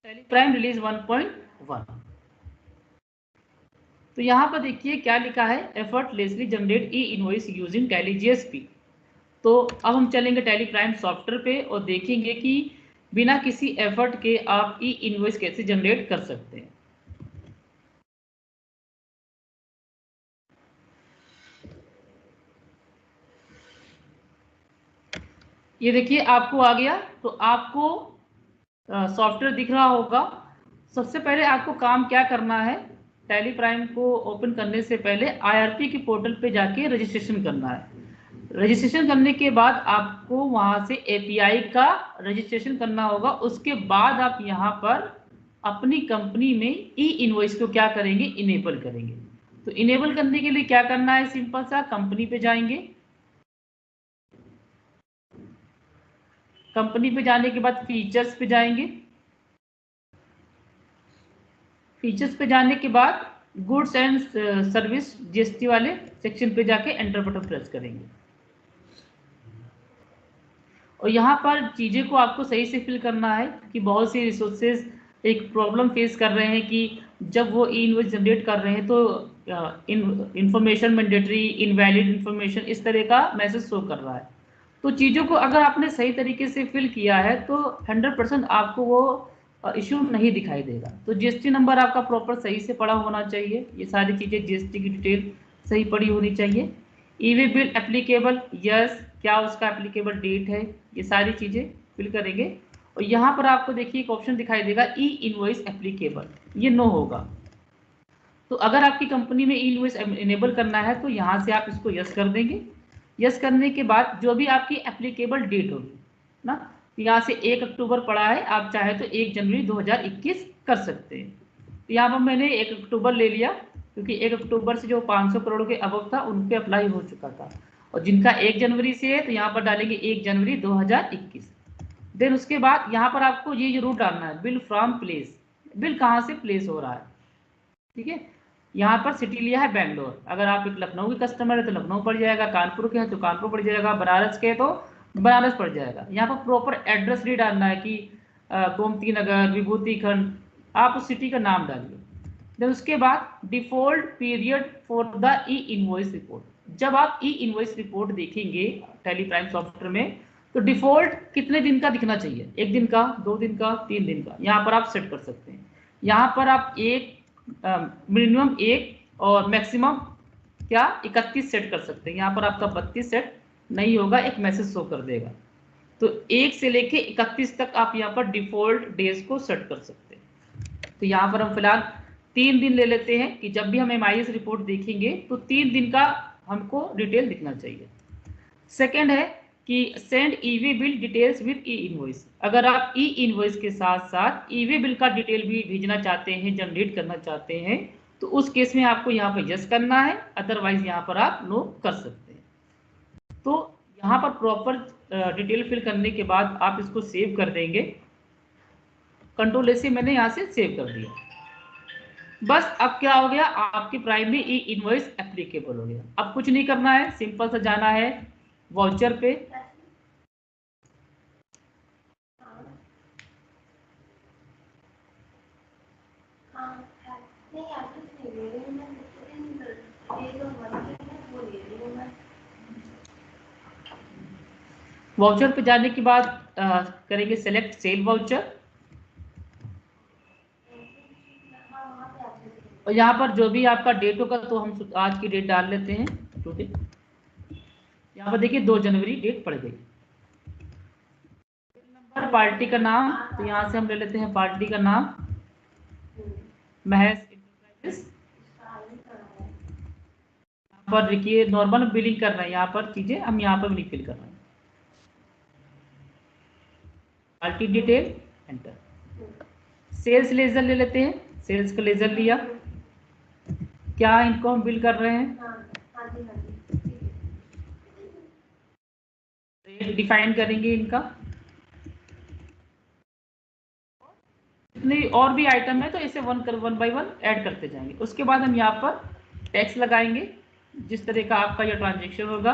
Tally prime release 1.1। तो यहाँ पर देखिए क्या लिखा है, effortlessly generate e invoice using tally GSP. तो अब हम चलेंगे टैली प्राइम सॉफ्टवेयर पे और देखेंगे कि बिना किसी एफर्ट के आप ई इनवॉइस कैसे जनरेट कर सकते हैं। ये देखिए आपको आ गया, तो आपको सॉफ्टवेयर दिख रहा होगा। सबसे पहले आपको काम क्या करना है, टैली प्राइम को ओपन करने से पहले आईआरपी के पोर्टल पे जाके रजिस्ट्रेशन करना है। रजिस्ट्रेशन करने के बाद आपको वहां से एपीआई का रजिस्ट्रेशन करना होगा। उसके बाद आप यहाँ पर अपनी कंपनी में ई इनवॉइस को क्या करेंगे, इनेबल करेंगे। तो इनेबल करने के लिए क्या करना है, सिंपल सा कंपनी पे जाएंगे। कंपनी पे जाने के बाद फीचर्स पे जाएंगे। फीचर्स पे जाने के बाद गुड्स एंड सर्विस जीएसटी वाले सेक्शन पे जाके एंटर बटन प्रेस करेंगे। और यहाँ पर चीज़ें को आपको सही से फिल करना है कि बहुत सी रिसोर्सेज एक प्रॉब्लम फेस कर रहे हैं कि जब वो ई इनवॉइस जनरेट कर रहे हैं तो इंफॉर्मेशन मैंडेटरी, इनवैलिड इंफॉर्मेशन, इस तरह का मैसेज शो कर रहा है। तो चीज़ों को अगर आपने सही तरीके से फिल किया है तो 100% आपको वो इश्यू नहीं दिखाई देगा। तो जीएसटी नंबर आपका प्रॉपर सही से पड़ा होना चाहिए, ये सारी चीज़ें जीएसटी की डिटेल सही पड़ी होनी चाहिए। ईवी बिल एप्लीकेबल, यस, क्या उसका एप्लीकेबल डेट है, ये सारी चीज़ें फिल करेंगे। और यहाँ पर आपको देखिए एक ऑप्शन दिखाई देगा ई इनवॉइस एप्लीकेबल, ये नो होगा। तो अगर आपकी कंपनी में ई इनवॉइस इनेबल करना है तो यहाँ से आप इसको यस कर देंगे। यस करने के बाद जो भी आपकी एप्लीकेबल डेट होगी ना, यहाँ से 1 अक्टूबर पड़ा है, आप चाहे तो 1 जनवरी 2021 कर सकते हैं। तो यहाँ पर मैंने 1 अक्टूबर ले लिया क्योंकि 1 अक्टूबर से जो 500 करोड़ के अबव था उन पे अप्लाई हो चुका था। और जिनका 1 जनवरी से है तो यहाँ पर डालेंगे 1 जनवरी 2021। देन उसके बाद यहाँ पर आपको ये जरूर डालना है बिल फ्रॉम प्लेस, बिल कहाँ से प्लेस हो रहा है। ठीक है, यहाँ पर सिटी लिया है बैंगलोर, अगर आप एक लखनऊ के कस्टमर है तो लखनऊ पड़ जाएगा, कानपुर के हैं तो कानपुर पड़ जाएगा, बनारस के तो बनारस पड़ जाएगा। यहाँ पर प्रॉपर एड्रेस नहीं डालना है कि गोमती नगर, विभूति खंड, आप उस सिटी का नाम डालिए। देन उसके बाद default period for the E invoice report. जब आप ई इनवॉइस रिपोर्ट देखेंगे टैली प्राइम सॉफ्टवेयर में तो डिफॉल्ट कितने दिन का दिखना चाहिए, 1 दिन का, 2 दिन का, 3 दिन का, यहाँ पर आप सेट कर सकते हैं। यहाँ पर आप एक मिनिमम 1 और मैक्सिमम क्या 31 सेट कर सकते हैं। यहाँ पर आपका 32 सेट नहीं होगा, एक मैसेज शो कर देगा। तो 1 से लेके 31 तक आप यहाँ पर डिफॉल्ट डेज को सेट कर सकते हैं। तो यहाँ पर हम फिलहाल 3 दिन ले लेते हैं कि जब भी हम एमआईएस रिपोर्ट देखेंगे तो 3 दिन का हमको डिटेल दिखना चाहिए। सेकेंड है कि send EV bill details with E invoice. अगर आप ई इनवॉइस के साथ साथ ईवी बिल का डिटेल भी भेजना चाहते हैं, जनरेट करना चाहते हैं, तो उस केस में आपको यहाँ पर यस करना है, अदरवाइज यहाँ पर आप नो कर सकते हैं। तो यहाँ पर प्रॉपर डिटेल फिल करने के बाद आप इसको सेव कर देंगे। कंट्रोल ए से मैंने यहाँ से सेव कर दिया। बस अब क्या हो गया, आपके प्राइम में ई इनवॉइस एप्लीकेबल हो गया। अब कुछ नहीं करना है, सिंपल सा जाना है वाउचर पे। वाउचर पे जाने के बाद करेंगे सेलेक्ट सेल वाउचर। और यहाँ पर जो भी आपका डेट होगा तो हम आज की डेट डाल लेते हैं टुडे। यहाँ पर देखिए 2 जनवरी डेट पड़ गई। नंबर, पार्टी का नाम, तो यहाँ से हम ले लेते हैं पार्टी का नाम महेश इंटरप्राइजेस। यहाँ पर देखिए नॉर्मल बिलिंग कर रहे हैं, यहाँ पर चीजें हम यहाँ पर नहीं फिल कर रहे हैं। Party detail enter. Sales ledger ले लेते हैं, सेल्स का लेजर लिया, क्या इनको हम बिल कर रहे हैं, रेट डिफाइन करेंगे इनका। जितने और भी आइटम है तो इसे वन बाय वन ऐड करते जाएंगे। उसके बाद हम यहाँ पर टैक्स लगाएंगे जिस तरह का आपका यह ट्रांजेक्शन होगा।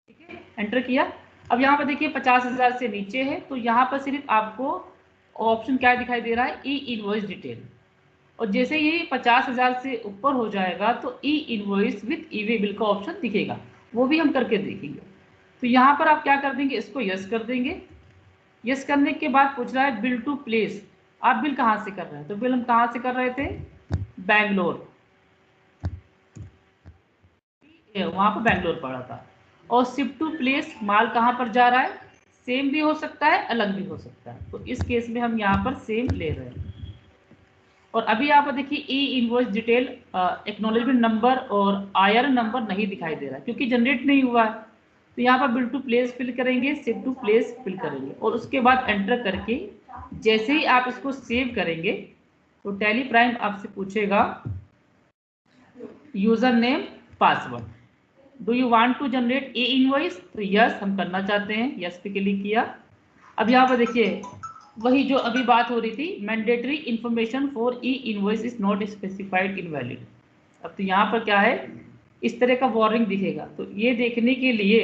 ठीक है, एंटर किया। अब यहाँ पर देखिए 50,000 से नीचे है, तो यहाँ पर सिर्फ आपको ऑप्शन क्या दिखाई दे रहा है, ई इनवॉइस डिटेल। और जैसे ये 50,000 से ऊपर हो जाएगा तो ई invoice with E way bill का ऑप्शन दिखेगा, वो भी हम करके देखेंगे। तो यहाँ पर आप क्या कर देंगे, इसको यस कर देंगे। यस करने के बाद पूछ रहा है बिल टू प्लेस, आप बिल कहाँ से कर रहे हैं, तो बिल हम कहाँ से कर रहे थे, बैंगलोर, वहां पर बैंगलोर पड़ा था। और शिप टू प्लेस, माल कहाँ पर जा रहा है, सेम भी हो सकता है अलग भी हो सकता है, तो इस केस में हम यहाँ पर सेम ले रहे हैं। और अभी यहाँ पर देखिए ई इनवॉइस डिटेल एक्नॉलेजमेंट नंबर और आईआर नंबर नहीं दिखाई दे रहा है क्योंकि जनरेट नहीं हुआ है। तो यहाँ पर बिल टू प्लेस फिल करेंगे, शिप टू प्लेस फिल करेंगे और उसके बाद एंटर करके जैसे ही आप इसको सेव करेंगे तो टैली प्राइम आपसे पूछेगा user name password, do you want to generate e invoice, तो यस हम करना चाहते हैं, यस पे क्लिक किया। अब यहाँ पर देखिए वही जो अभी बात हो रही थी, mandatory information for e invoice is not specified invalid. अब तो यहाँ पर क्या है, इस तरह का वार्निंग दिखेगा। तो ये देखने के लिए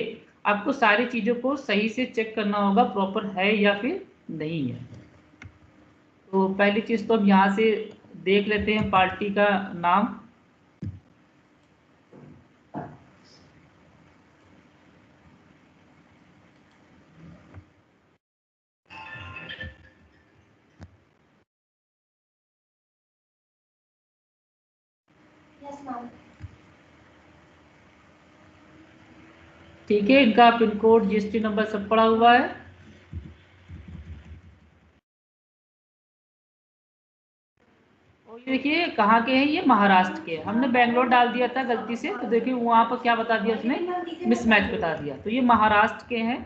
आपको सारी चीज़ों को सही से चेक करना होगा, प्रॉपर है या फिर नहीं है। तो पहली चीज़ तो हम यहाँ से देख लेते हैं पार्टी का नाम। ठीक है, इनका पिन कोड जीएसटी नंबर सब पड़ा हुआ है। और ये देखिए कहाँ के हैं, ये महाराष्ट्र के, हमने बेंगलोर डाल दिया था गलती से, तो देखिए वहां पर क्या बता दिया उसने, मिसमैच बता दिया। तो ये महाराष्ट्र के हैं,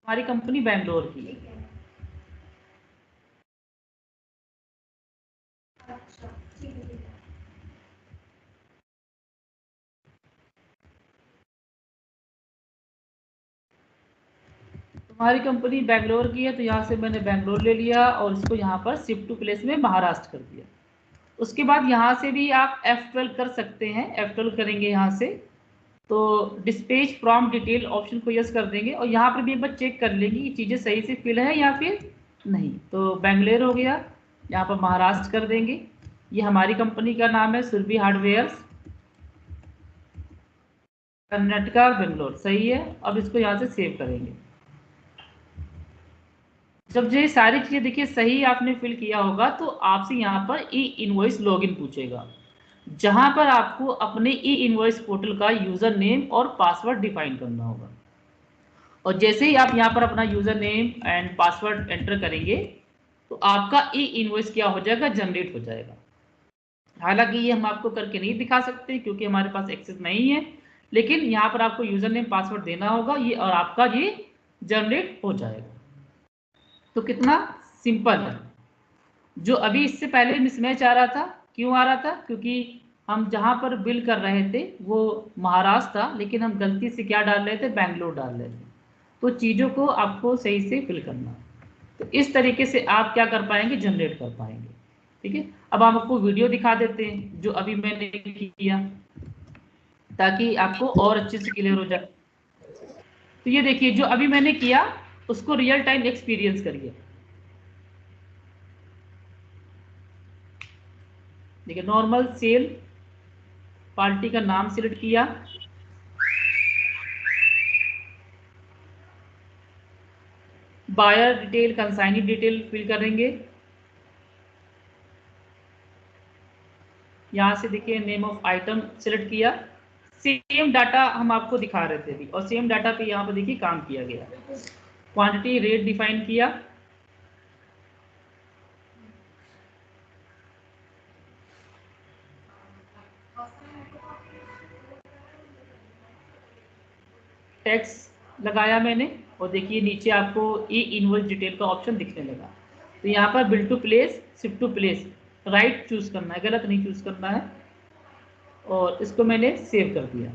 हमारी कंपनी बेंगलोर की है। हमारी कंपनी बेंगलोर की है, तो यहाँ से मैंने बेंगलोर ले लिया और इसको यहाँ पर शिफ्ट टू प्लेस में महाराष्ट्र कर दिया। उसके बाद यहाँ से भी आप F12 कर सकते हैं, F12 करेंगे यहाँ से तो डिस्पैच फ्रॉम डिटेल ऑप्शन को यस कर देंगे और यहाँ पर भी एक बार चेक कर लेंगे कि चीज़ें सही से फिल है या फिर नहीं। तो बेंगलोर हो गया, यहाँ पर महाराष्ट्र कर देंगे। ये हमारी कंपनी का नाम है सुरभि हार्डवेयर्स, कर्नाटका बेंगलोर, सही है। अब इसको यहाँ से सेव करेंगे। जब ये सारी चीज़ें देखिए सही आपने फिल किया होगा तो आपसे यहाँ पर ई इनवॉइस लॉगिन पूछेगा, जहां पर आपको अपने ई इनवॉइस पोर्टल का यूजर नेम और पासवर्ड डिफाइन करना होगा। और जैसे ही आप यहाँ पर अपना user name and password enter करेंगे तो आपका ई इनवॉइस क्या हो जाएगा, जनरेट हो जाएगा। हालांकि ये हम आपको करके नहीं दिखा सकते क्योंकि हमारे पास एक्सेस नहीं है, लेकिन यहाँ पर आपको यूजर नेम पासवर्ड देना होगा ये और आपका ये जनरेट हो जाएगा। तो कितना सिंपल है। जो अभी इससे पहले मिसमैच आ रहा था, क्यों आ रहा था, क्योंकि हम जहां पर बिल कर रहे थे वो महाराष्ट्र था, लेकिन हम गलती से क्या डाल रहे थे, बैंगलोर डाल रहे थे। तो चीज़ों को आपको सही से फिल करना, तो इस तरीके से आप क्या कर पाएंगे, जनरेट कर पाएंगे। ठीक है, अब हम आपको वीडियो दिखा देते हैं जो अभी मैंने किया, ताकि आपको और अच्छे से क्लियर हो जाए। तो ये देखिए जो अभी मैंने किया उसको रियल टाइम एक्सपीरियंस करिए। देखिए नॉर्मल सेल, पार्टी का नाम सिलेक्ट किया, buyer detail, consignee detail fill करेंगे। यहाँ से देखिए नेम ऑफ आइटम सिलेक्ट किया, सेम डाटा हम आपको दिखा रहे थे अभी और सेम डाटा पे यहाँ पर देखिए काम किया गया। क्वांटिटी रेट डिफाइन किया, टैक्स लगाया मैंने और देखिए नीचे आपको ई इनवॉइस डिटेल का ऑप्शन दिखने लगा। तो यहाँ पर bill to place, shift to place, right choose करना है, गलत नहीं चूज करना है। और इसको मैंने सेव कर दिया।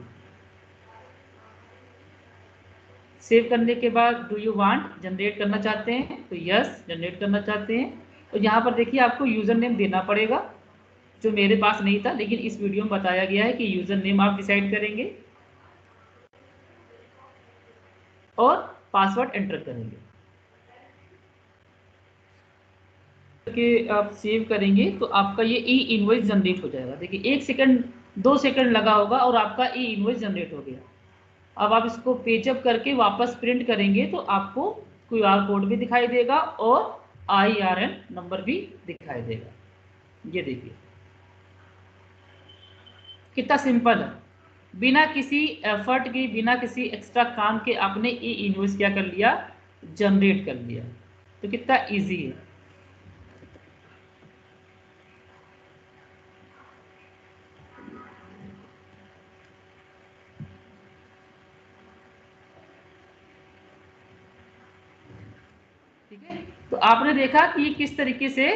सेव करने के बाद डू यू वांट, जनरेट करना चाहते हैं तो यस जनरेट करना चाहते हैं। और यहाँ पर देखिए आपको यूज़र नेम देना पड़ेगा, जो मेरे पास नहीं था, लेकिन इस वीडियो में बताया गया है कि यूज़र नेम आप डिसाइड करेंगे। और पासवर्ड एंटर करेंगे। कि आप सेव करेंगे तो आपका ये ई इनवॉइस जनरेट हो जाएगा। देखिए 1 सेकंड 2 सेकंड लगा होगा और आपका ई इनवॉइस जनरेट हो गया। अब आप इसको पेजअप करके वापस प्रिंट करेंगे तो आपको क्यूआर कोड भी दिखाई देगा और IRN नंबर भी दिखाई देगा। ये देखिए कितना सिंपल है, बिना किसी एफर्ट के, बिना किसी एक्स्ट्रा काम के आपने ई इनवॉइस क्या कर लिया, जनरेट कर लिया। तो कितना इजी है। ठीक है, तो आपने देखा कि ये किस तरीके से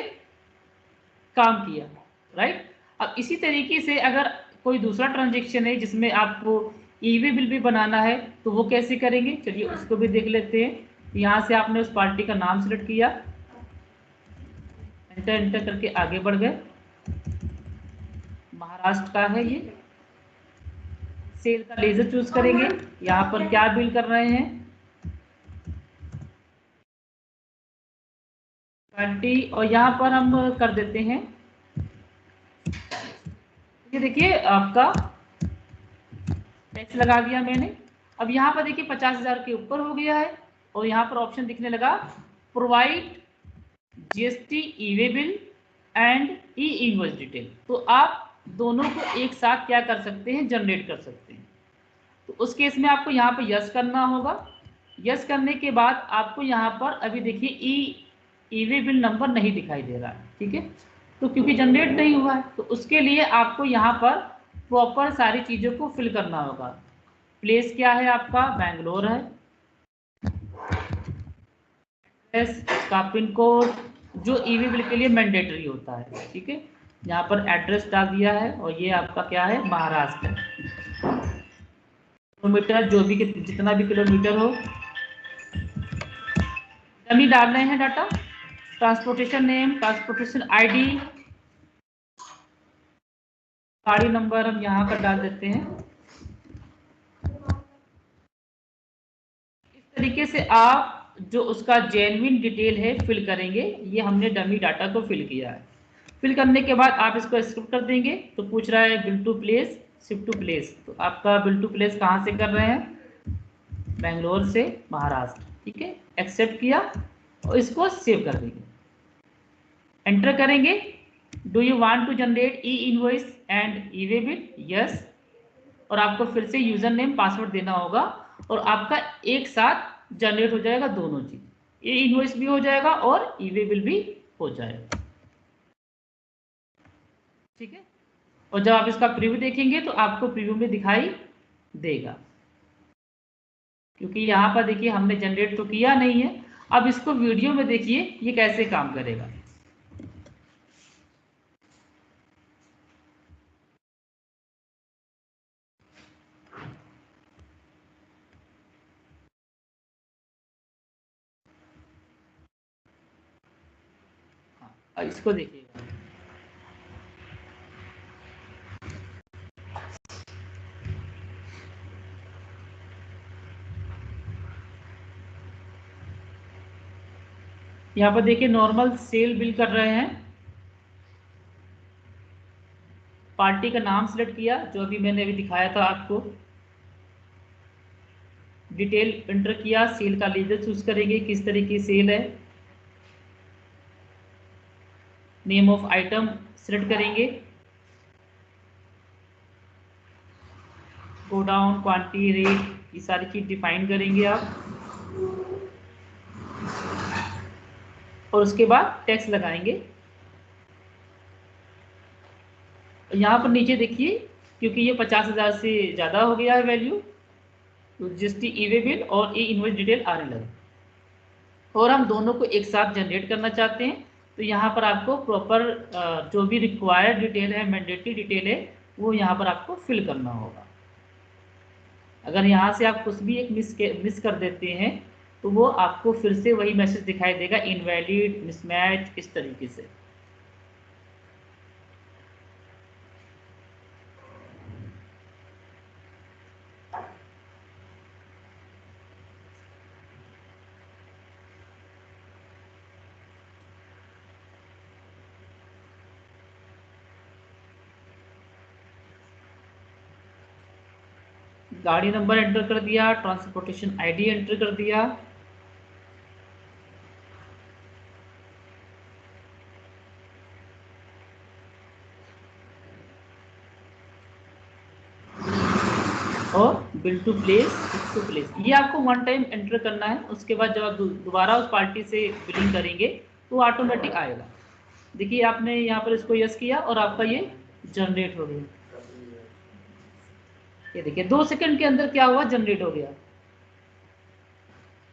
काम किया, राइट। अब इसी तरीके से अगर कोई दूसरा ट्रांजेक्शन है जिसमें आपको ईवी बिल भी बनाना है तो वो कैसे करेंगे, चलिए उसको भी देख लेते हैं। यहाँ से आपने उस पार्टी का नाम सेलेक्ट किया, एंटर एंटर करके आगे बढ़ गए। महाराष्ट्र का है ये, सेल का लेजर चूज करेंगे। यहाँ पर क्या बिल कर रहे हैं, पार्टी, और यहाँ पर हम कर देते हैं, ये देखिए आपका टैक्स लगा दिया मैंने। अब यहाँ पर देखिए 50,000 के ऊपर हो गया है और यहाँ पर ऑप्शन दिखने लगा provide GST E way bill and E invoice detail. तो आप दोनों को एक साथ क्या कर सकते हैं, जनरेट कर सकते हैं। तो उस केस में आपको यहाँ पर यस करना होगा। यस करने के बाद आपको यहाँ पर अभी देखिए ई वे बिल नंबर नहीं दिखाई दे रहा है, ठीक है, तो क्योंकि जनरेट नहीं हुआ है। तो उसके लिए आपको यहाँ पर प्रॉपर सारी चीज़ों को फिल करना होगा। प्लेस क्या है आपका, बैंगलोर है, इसका पिन कोड जो ईवी बिल के लिए मैंडेटरी होता है, ठीक है, यहाँ पर एड्रेस डाल दिया है और ये आपका क्या है, महाराष्ट्र है। किलोमीटर जो भी जितना भी किलोमीटर हो, डमी डाल रहे हैं data, transportation name, transportation ID, गाड़ी नंबर हम यहाँ पर डाल देते हैं। इस तरीके से आप जो उसका जेन्युइन डिटेल है फिल करेंगे। ये हमने डमी डाटा को फिल किया है। फिल करने के बाद आप इसको एक्सेप्ट कर देंगे तो पूछ रहा है bill to place, shift to place. तो आपका बिल टू प्लेस कहाँ से कर रहे हैं, बेंगलोर से महाराष्ट्र, ठीक है, एक्सेप्ट किया और इसको सेव कर देंगे। एंटर करेंगे, do you want to generate e invoice and e way bill, yes, और आपको फिर से यूजर नेम पासवर्ड देना होगा और आपका एक साथ जनरेट हो जाएगा दोनों चीज, ई इनवॉइस भी हो जाएगा और ई वे बिल भी हो जाएगा, ठीक है। और जब आप इसका प्रीव्यू देखेंगे तो आपको प्रीव्यू में दिखाई देगा, क्योंकि यहाँ पर देखिए हमने जनरेट तो किया नहीं है। अब इसको वीडियो में देखिए ये कैसे काम करेगा। हाँ, इसको देखिएगा। यहाँ पर देखिए नॉर्मल सेल बिल कर रहे हैं, पार्टी का नाम सेलेक्ट किया जो अभी मैंने अभी दिखाया था आपको, डिटेल एंटर किया, सेल का लेजर चूज करेंगे किस तरह की सेल है, नेम ऑफ आइटम सेलेक्ट करेंगे, गो डाउन, क्वांटिटी, रेट, ये सारी चीज डिफाइन करेंगे आप और उसके बाद टैक्स लगाएंगे। यहाँ पर नीचे देखिए क्योंकि ये 50,000 से ज़्यादा हो गया है वैल्यू, तो जीएसटी ई वे बिल और ई इनवॉइस डिटेल आने लगे और हम दोनों को एक साथ जनरेट करना चाहते हैं। तो यहाँ पर आपको प्रॉपर जो भी रिक्वायर्ड डिटेल है, मैंडेटरी डिटेल है, वो यहाँ पर आपको फिल करना होगा। अगर यहाँ से आप कुछ भी एक मिस कर देते हैं तो वो आपको फिर से वही मैसेज दिखाई देगा, इनवैलिड, मिसमैच, इस तरीके से। गाड़ी नंबर एंटर कर दिया, ट्रांसपोर्टेशन आईडी एंटर कर दिया, और बिल टू प्लेस ये आपको वन टाइम एंटर करना है। उसके बाद जब आप दोबारा उस पार्टी से बिलिंग करेंगे तो ऑटोमेटिक आएगा। देखिए आपने यहाँ पर इसको यस किया और आपका ये जनरेट हो गया। ये देखिए 2 सेकंड के अंदर क्या हुआ, जनरेट हो गया।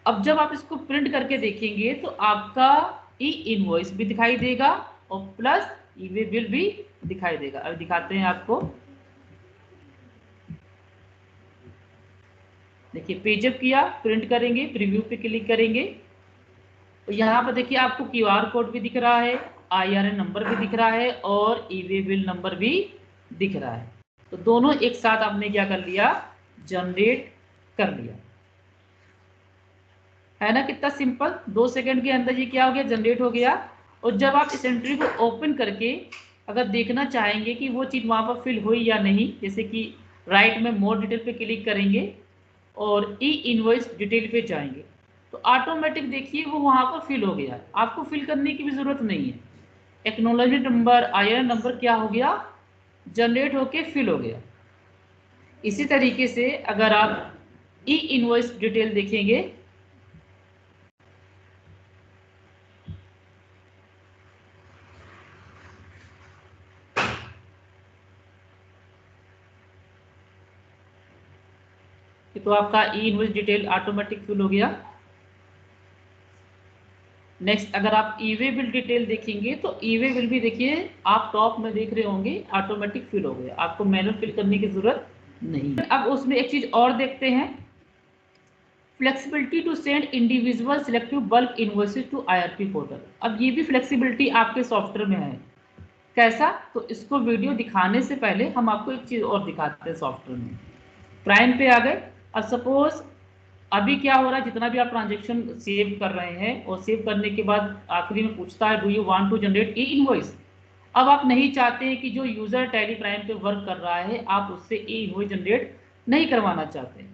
अब जब आप इसको प्रिंट करके देखेंगे तो आपका ई इनवॉइस भी दिखाई देगा और प्लस ई वे बिल भी दिखाई देगा। अब दिखाते हैं आपको। देखिए पेजअप किया, प्रिंट करेंगे, प्रीव्यू पे क्लिक करेंगे तो यहाँ पर देखिए आपको क्यूआर कोड भी दिख रहा है, आईआरएन नंबर भी दिख रहा है और ई वे बिल नंबर भी दिख रहा है। तो दोनों एक साथ आपने क्या कर लिया, जनरेट कर लिया। है ना कितना सिंपल, 2 सेकंड के अंदर ये क्या हो गया, जनरेट हो गया। और जब आप इस एंट्री को ओपन करके अगर देखना चाहेंगे कि वो चीज़ वहाँ पर फिल हुई या नहीं, जैसे कि राइट में मोर डिटेल पे क्लिक करेंगे और ई इनवॉइस डिटेल पे जाएंगे तो ऑटोमेटिक देखिए वो वहाँ पर फिल हो गया। आपको फिल करने की भी ज़रूरत नहीं है। एक्नॉलेजमेंट नंबर, आईआरएन नंबर क्या हो गया, जनरेट होके फिल हो गया। इसी तरीके से अगर आप ई इनवॉइस डिटेल देखेंगे तो आपका e invoice detail automatic fill हो गया। नेक्स्ट अगर आप ई वे बिल डिटेल देखेंगे तो ई वे बिल भी देखिए आप टॉप में देख रहे होंगे ऑटोमेटिक फिल हो गया, आपको मैनुअल फिल करने की जरूरत नहीं। अब उसमें एक चीज और देखते हैं, flexibility to send individual selective bulk invoices to IRP portal. अब ये भी फ्लेक्सिबिलिटी आपके सॉफ्टवेयर में है। कैसा, तो इसको वीडियो दिखाने से पहले हम आपको एक चीज और दिखाते हैं। सॉफ्टवेयर में प्राइम पे आ गए। अब सपोज अभी क्या हो रहा है, जितना भी आप ट्रांजेक्शन सेव कर रहे हैं और सेव करने के बाद आखिरी में पूछता है do you want to generate e invoice. अब आप नहीं चाहते हैं कि जो यूजर टैली प्राइम पे वर्क कर रहा है आप उससे ई इनवॉइस जनरेट नहीं करवाना चाहते,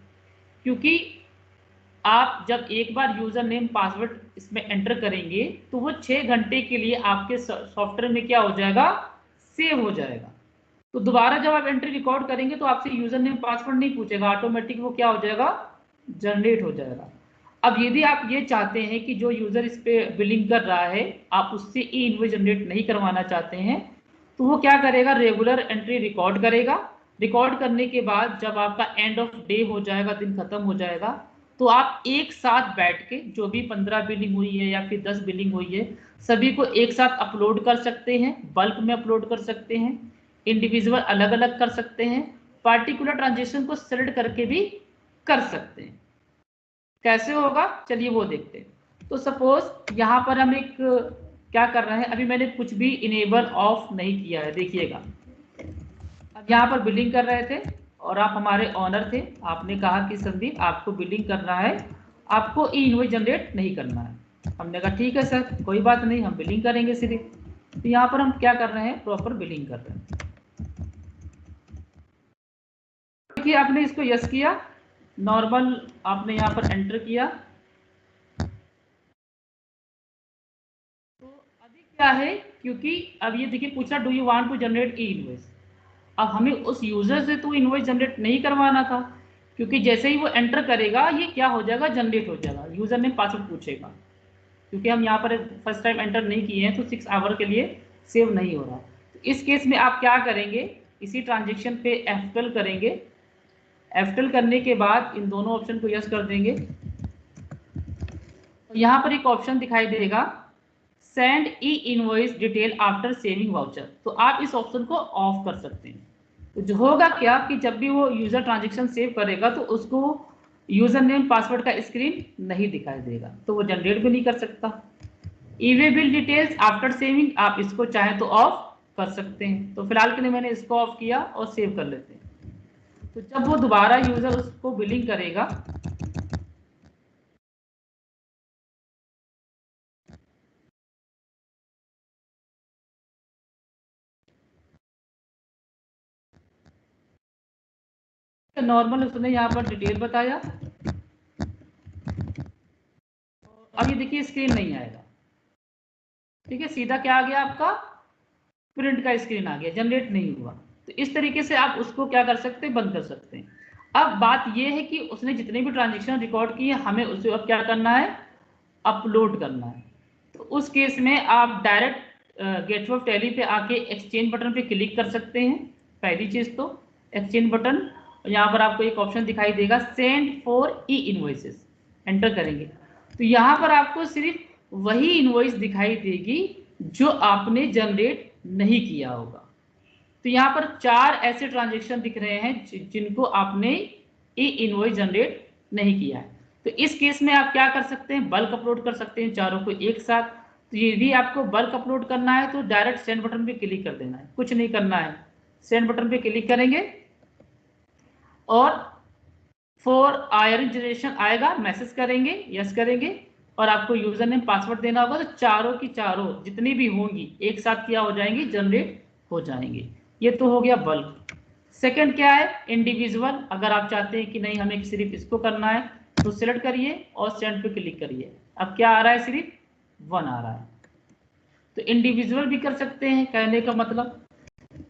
क्योंकि आप जब एक बार यूजर नेम पासवर्ड इसमें एंटर करेंगे तो वो 6 घंटे के लिए आपके सॉफ्टवेयर में क्या हो जाएगा, सेव हो जाएगा। तो दोबारा जब आप एंट्री रिकॉर्ड करेंगे तो आपसे यूजर नेम पासवर्ड नहीं पूछेगा, ऑटोमेटिक वो क्या हो जाएगा, जनरेट हो जाएगा। अब यदि आप ये चाहते हैं कि जो यूजर इस पे बिलिंग कर रहा है आप उससे ई इनवॉइस जनरेट नहीं करवाना चाहते हैं, तो वो क्या करेगा, रेगुलर एंट्री रिकॉर्ड करेगा। रिकॉर्ड करने के बाद जब आपका एंड ऑफ डे हो जाएगा, दिन खत्म हो जाएगा, तो आप एक साथ बैठ के जो भी 15 बिलिंग हुई है या फिर 10 बिलिंग हुई है सभी को एक साथ अपलोड कर सकते हैं, बल्क में अपलोड कर सकते हैं, इंडिविजुअल अलग अलग कर सकते हैं, पार्टिकुलर ट्रांजेक्शन को सेलेक्ट करके भी कर सकते हैं। कैसे होगा चलिए वो देखते हैं। तो सपोज यहाँ पर हम एक क्या कर रहे हैं, अभी मैंने कुछ भी इनेबल ऑफ नहीं किया है, देखिएगा। अब यहाँ पर बिलिंग कर रहे थे और आप हमारे ऑनर थे, आपने कहा कि संदीप आपको बिलिंग करना है, आपको ई इनवॉइस जनरेट नहीं करना है। हमने कहा ठीक है सर कोई बात नहीं, हम बिलिंग करेंगे सिर्फ। तो यहाँ पर हम क्या कर रहे हैं, प्रॉपर बिलिंग कर रहे हैं। देखिए आपने इसको यस किया, नॉर्मल आपने यहाँ पर एंटर किया। तो अभी क्या है, क्योंकि अब ये देखिए पूछा do you want to generate e invoice. अब हमें उस यूजर से तो इनवॉइस जनरेट नहीं करवाना था, क्योंकि जैसे ही वो एंटर करेगा ये क्या हो जाएगा, जनरेट हो जाएगा, यूजर ने पासवर्ड पूछेगा। क्योंकि हम यहाँ पर फर्स्ट टाइम एंटर नहीं किए हैं तो 6 आवर के लिए सेव नहीं हो रहा। तो इस केस में आप क्या करेंगे, इसी ट्रांजेक्शन पे F12 करेंगे। F12 करने के बाद इन दोनों ऑप्शन को यस कर देंगे। तो यहाँ पर एक ऑप्शन दिखाई देगा, सेंड ई invoice detail after saving voucher. तो आप इस ऑप्शन को ऑफ कर सकते हैं। तो जो होगा क्या कि जब भी वो यूजर ट्रांजेक्शन सेव करेगा तो उसको यूजर नेम पासवर्ड का स्क्रीन नहीं दिखाई देगा, तो वो जनरेट भी नहीं कर सकता। E way bill details after saving आप इसको चाहे तो ऑफ कर सकते हैं। तो फिलहाल के लिए मैंने इसको ऑफ किया और सेव कर लेते हैं। तो जब वो दोबारा यूजर उसको बिलिंग करेगा नॉर्मल उसने यहाँ पर डिटेल बताया। अब ये देखिए स्क्रीन नहीं आएगा, ठीक है, सीधा क्या आ गया आपका प्रिंट का स्क्रीन आ गया, जनरेट नहीं हुआ। तो इस तरीके से आप उसको क्या कर सकते हैं, बंद कर सकते हैं। अब बात ये है कि उसने जितने भी ट्रांजेक्शन रिकॉर्ड किए हमें उसे अब क्या करना है, अपलोड करना है। तो उस केस में आप डायरेक्ट गेटवे ऑफ टैली पे आके एक्सचेंज बटन पे क्लिक कर सकते हैं। पहली चीज तो एक्सचेंज बटन, यहाँ पर आपको एक ऑप्शन दिखाई देगा send for E invoices, enter करेंगे तो यहाँ पर आपको सिर्फ वही इनवॉइस दिखाई देगी जो आपने जनरेट नहीं किया होगा। तो यहाँ पर 4 ऐसे ट्रांजेक्शन दिख रहे हैं जिनको आपने ई इनवॉइस जनरेट नहीं किया है। तो इस केस में आप क्या कर सकते हैं, बल्क अपलोड कर सकते हैं चारों को एक साथ। तो यदि आपको बल्क अपलोड करना है तो डायरेक्ट सेंड बटन पे क्लिक कर देना है, कुछ नहीं करना है, सेंड बटन पे क्लिक करेंगे और फॉर आयरन जनरेशन आएगा, मैसेज करेंगे, यस करेंगे और आपको यूजर नेम पासवर्ड देना होगा। तो चारों की चारों जितनी भी होंगी एक साथ क्या हो जाएंगी, जनरेट हो जाएंगे। ये तो हो गया बल्क। सेकंड क्या है, इंडिविजुअल। अगर आप चाहते हैं कि नहीं हमें सिर्फ इसको करना है तो सिलेक्ट करिए और सेंड पे क्लिक करिए। अब क्या आ रहा है, सिर्फ 1 आ रहा है। तो इंडिविजुअल भी कर सकते हैं, कहने का मतलब।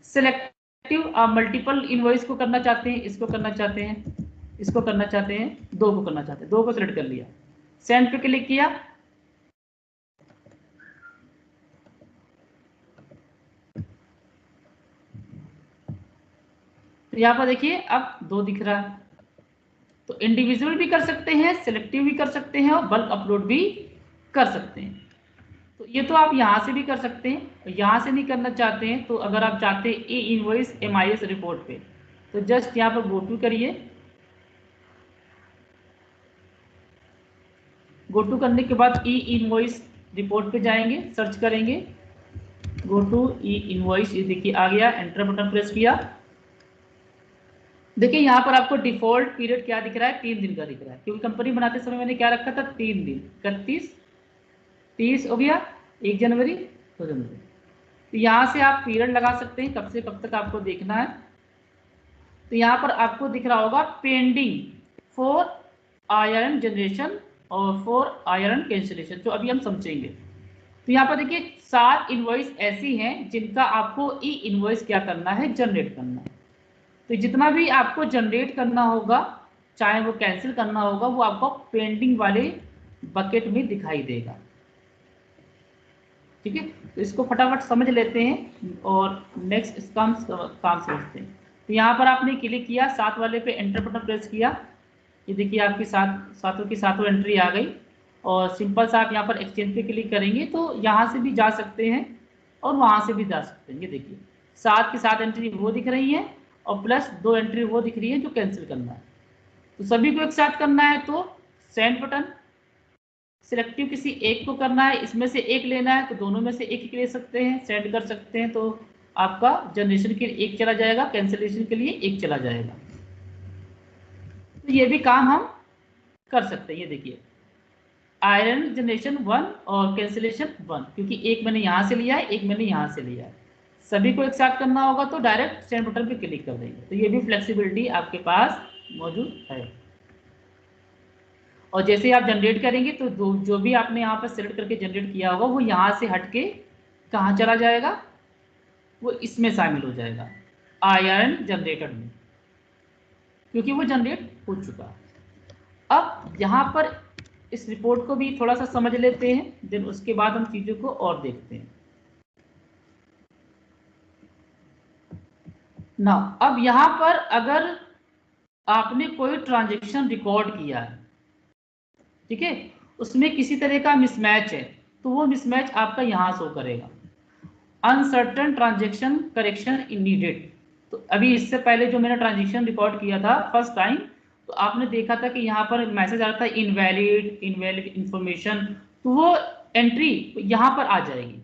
सिलेक्टिव, आप मल्टीपल इनवॉइस को करना चाहते हैं, इसको करना चाहते हैं, इसको करना चाहते हैं, 2 को करना चाहते हैं, 2 को सिलेक्ट कर लिया, सेंड पे क्लिक किया। तो यहाँ पर देखिए अब 2 दिख रहा है। तो इंडिविजुअल भी कर सकते हैं, सिलेक्टिव भी कर सकते हैं और बल्क अपलोड भी कर सकते हैं। तो ये तो आप यहाँ से भी कर सकते हैं। यहाँ से नहीं करना चाहते हैं तो अगर आप चाहते हैं ई इनवॉइस MIS रिपोर्ट पे, तो जस्ट यहाँ पर गो टू करिए। गो टू करने के बाद ई इनवॉइस रिपोर्ट पे जाएंगे, सर्च करेंगे, गो टू ई इनवॉइस, ये देखिए आ गया, एंटर बटन प्रेस किया। देखिए यहाँ पर आपको डिफॉल्ट पीरियड क्या दिख रहा है, 3 दिन का दिख रहा है, क्योंकि कंपनी बनाते समय मैंने क्या रखा था, 3 दिन, 31, 30 हो गया, 1 जनवरी, 2 जनवरी। तो यहाँ से आप पीरियड लगा सकते हैं, कब से कब तक आपको देखना है। तो यहाँ पर आपको दिख रहा होगा पेंडिंग फॉर आयरन जनरेशन और फॉर आयरन कैंसिलेशन, जो अभी हम समझेंगे। तो यहाँ पर देखिए 7 इनवॉइस ऐसी हैं जिनका आपको ई इनवॉइस क्या करना है, जनरेट करना है। तो जितना भी आपको जनरेट करना होगा, चाहे वो कैंसिल करना होगा, वो आपको पेंडिंग वाले बकेट में दिखाई देगा। ठीक है, तो इसको फटाफट समझ लेते हैं और नेक्स्ट इसका काम समझते हैं। तो यहाँ पर आपने क्लिक किया 7 वाले पे, एंटर बटन प्रेस किया, ये देखिए आपकी सातों की सातों एंट्री आ गई। और सिंपल सा आप यहाँ पर एक्सचेंज पे क्लिक करेंगे तो यहाँ से भी जा सकते हैं और वहाँ से भी जा सकते हैं। ये देखिए 7 की 7 एंट्री वो दिख रही है और प्लस 2 एंट्री वो दिख रही है जो कैंसिल करना है। तो सभी को एक साथ करना है तो सेंड बटन, सिलेक्टिव किसी एक को करना है, इसमें से एक लेना है तो दोनों में से एक ही ले सकते हैं, सेंड कर सकते हैं। तो आपका जनरेशन के लिए एक चला जाएगा, कैंसिलेशन के लिए एक चला जाएगा। तो ये भी काम हम कर सकते हैं। ये देखिए आयरन जनरेशन 1 और कैंसिलेशन 1, क्योंकि एक मैंने यहाँ से लिया है, एक मैंने यहाँ से लिया है, सभी को एक साथ करना होगा तो डायरेक्ट सेंड बटन पे क्लिक कर देंगे। तो ये भी फ्लेक्सिबिलिटी आपके पास मौजूद है। और जैसे आप जनरेट करेंगे तो जो भी आपने यहाँ पर सेलेक्ट करके जनरेट किया होगा वो यहाँ से हट के कहाँ चला जाएगा, वो इसमें शामिल हो जाएगा, आयरन जनरेटर में, क्योंकि वो जनरेट हो चुका। अब यहाँ पर इस रिपोर्ट को भी थोड़ा सा समझ लेते हैं, देन उसके बाद हम चीजों को और देखते हैं ना। अब यहाँ पर अगर आपने कोई ट्रांजेक्शन रिकॉर्ड किया है, ठीक है, उसमें किसी तरह का मिसमैच है, तो वो मिसमैच आपका यहाँ शो करेगा, uncertain transaction correction in needed. तो अभी इससे पहले जो मैंने ट्रांजेक्शन रिकॉर्ड किया था फर्स्ट टाइम, तो आपने देखा था कि यहाँ पर मैसेज आ रहा था इनवैलिड इंफॉर्मेशन, तो वो एंट्री यहाँ पर आ जाएगी।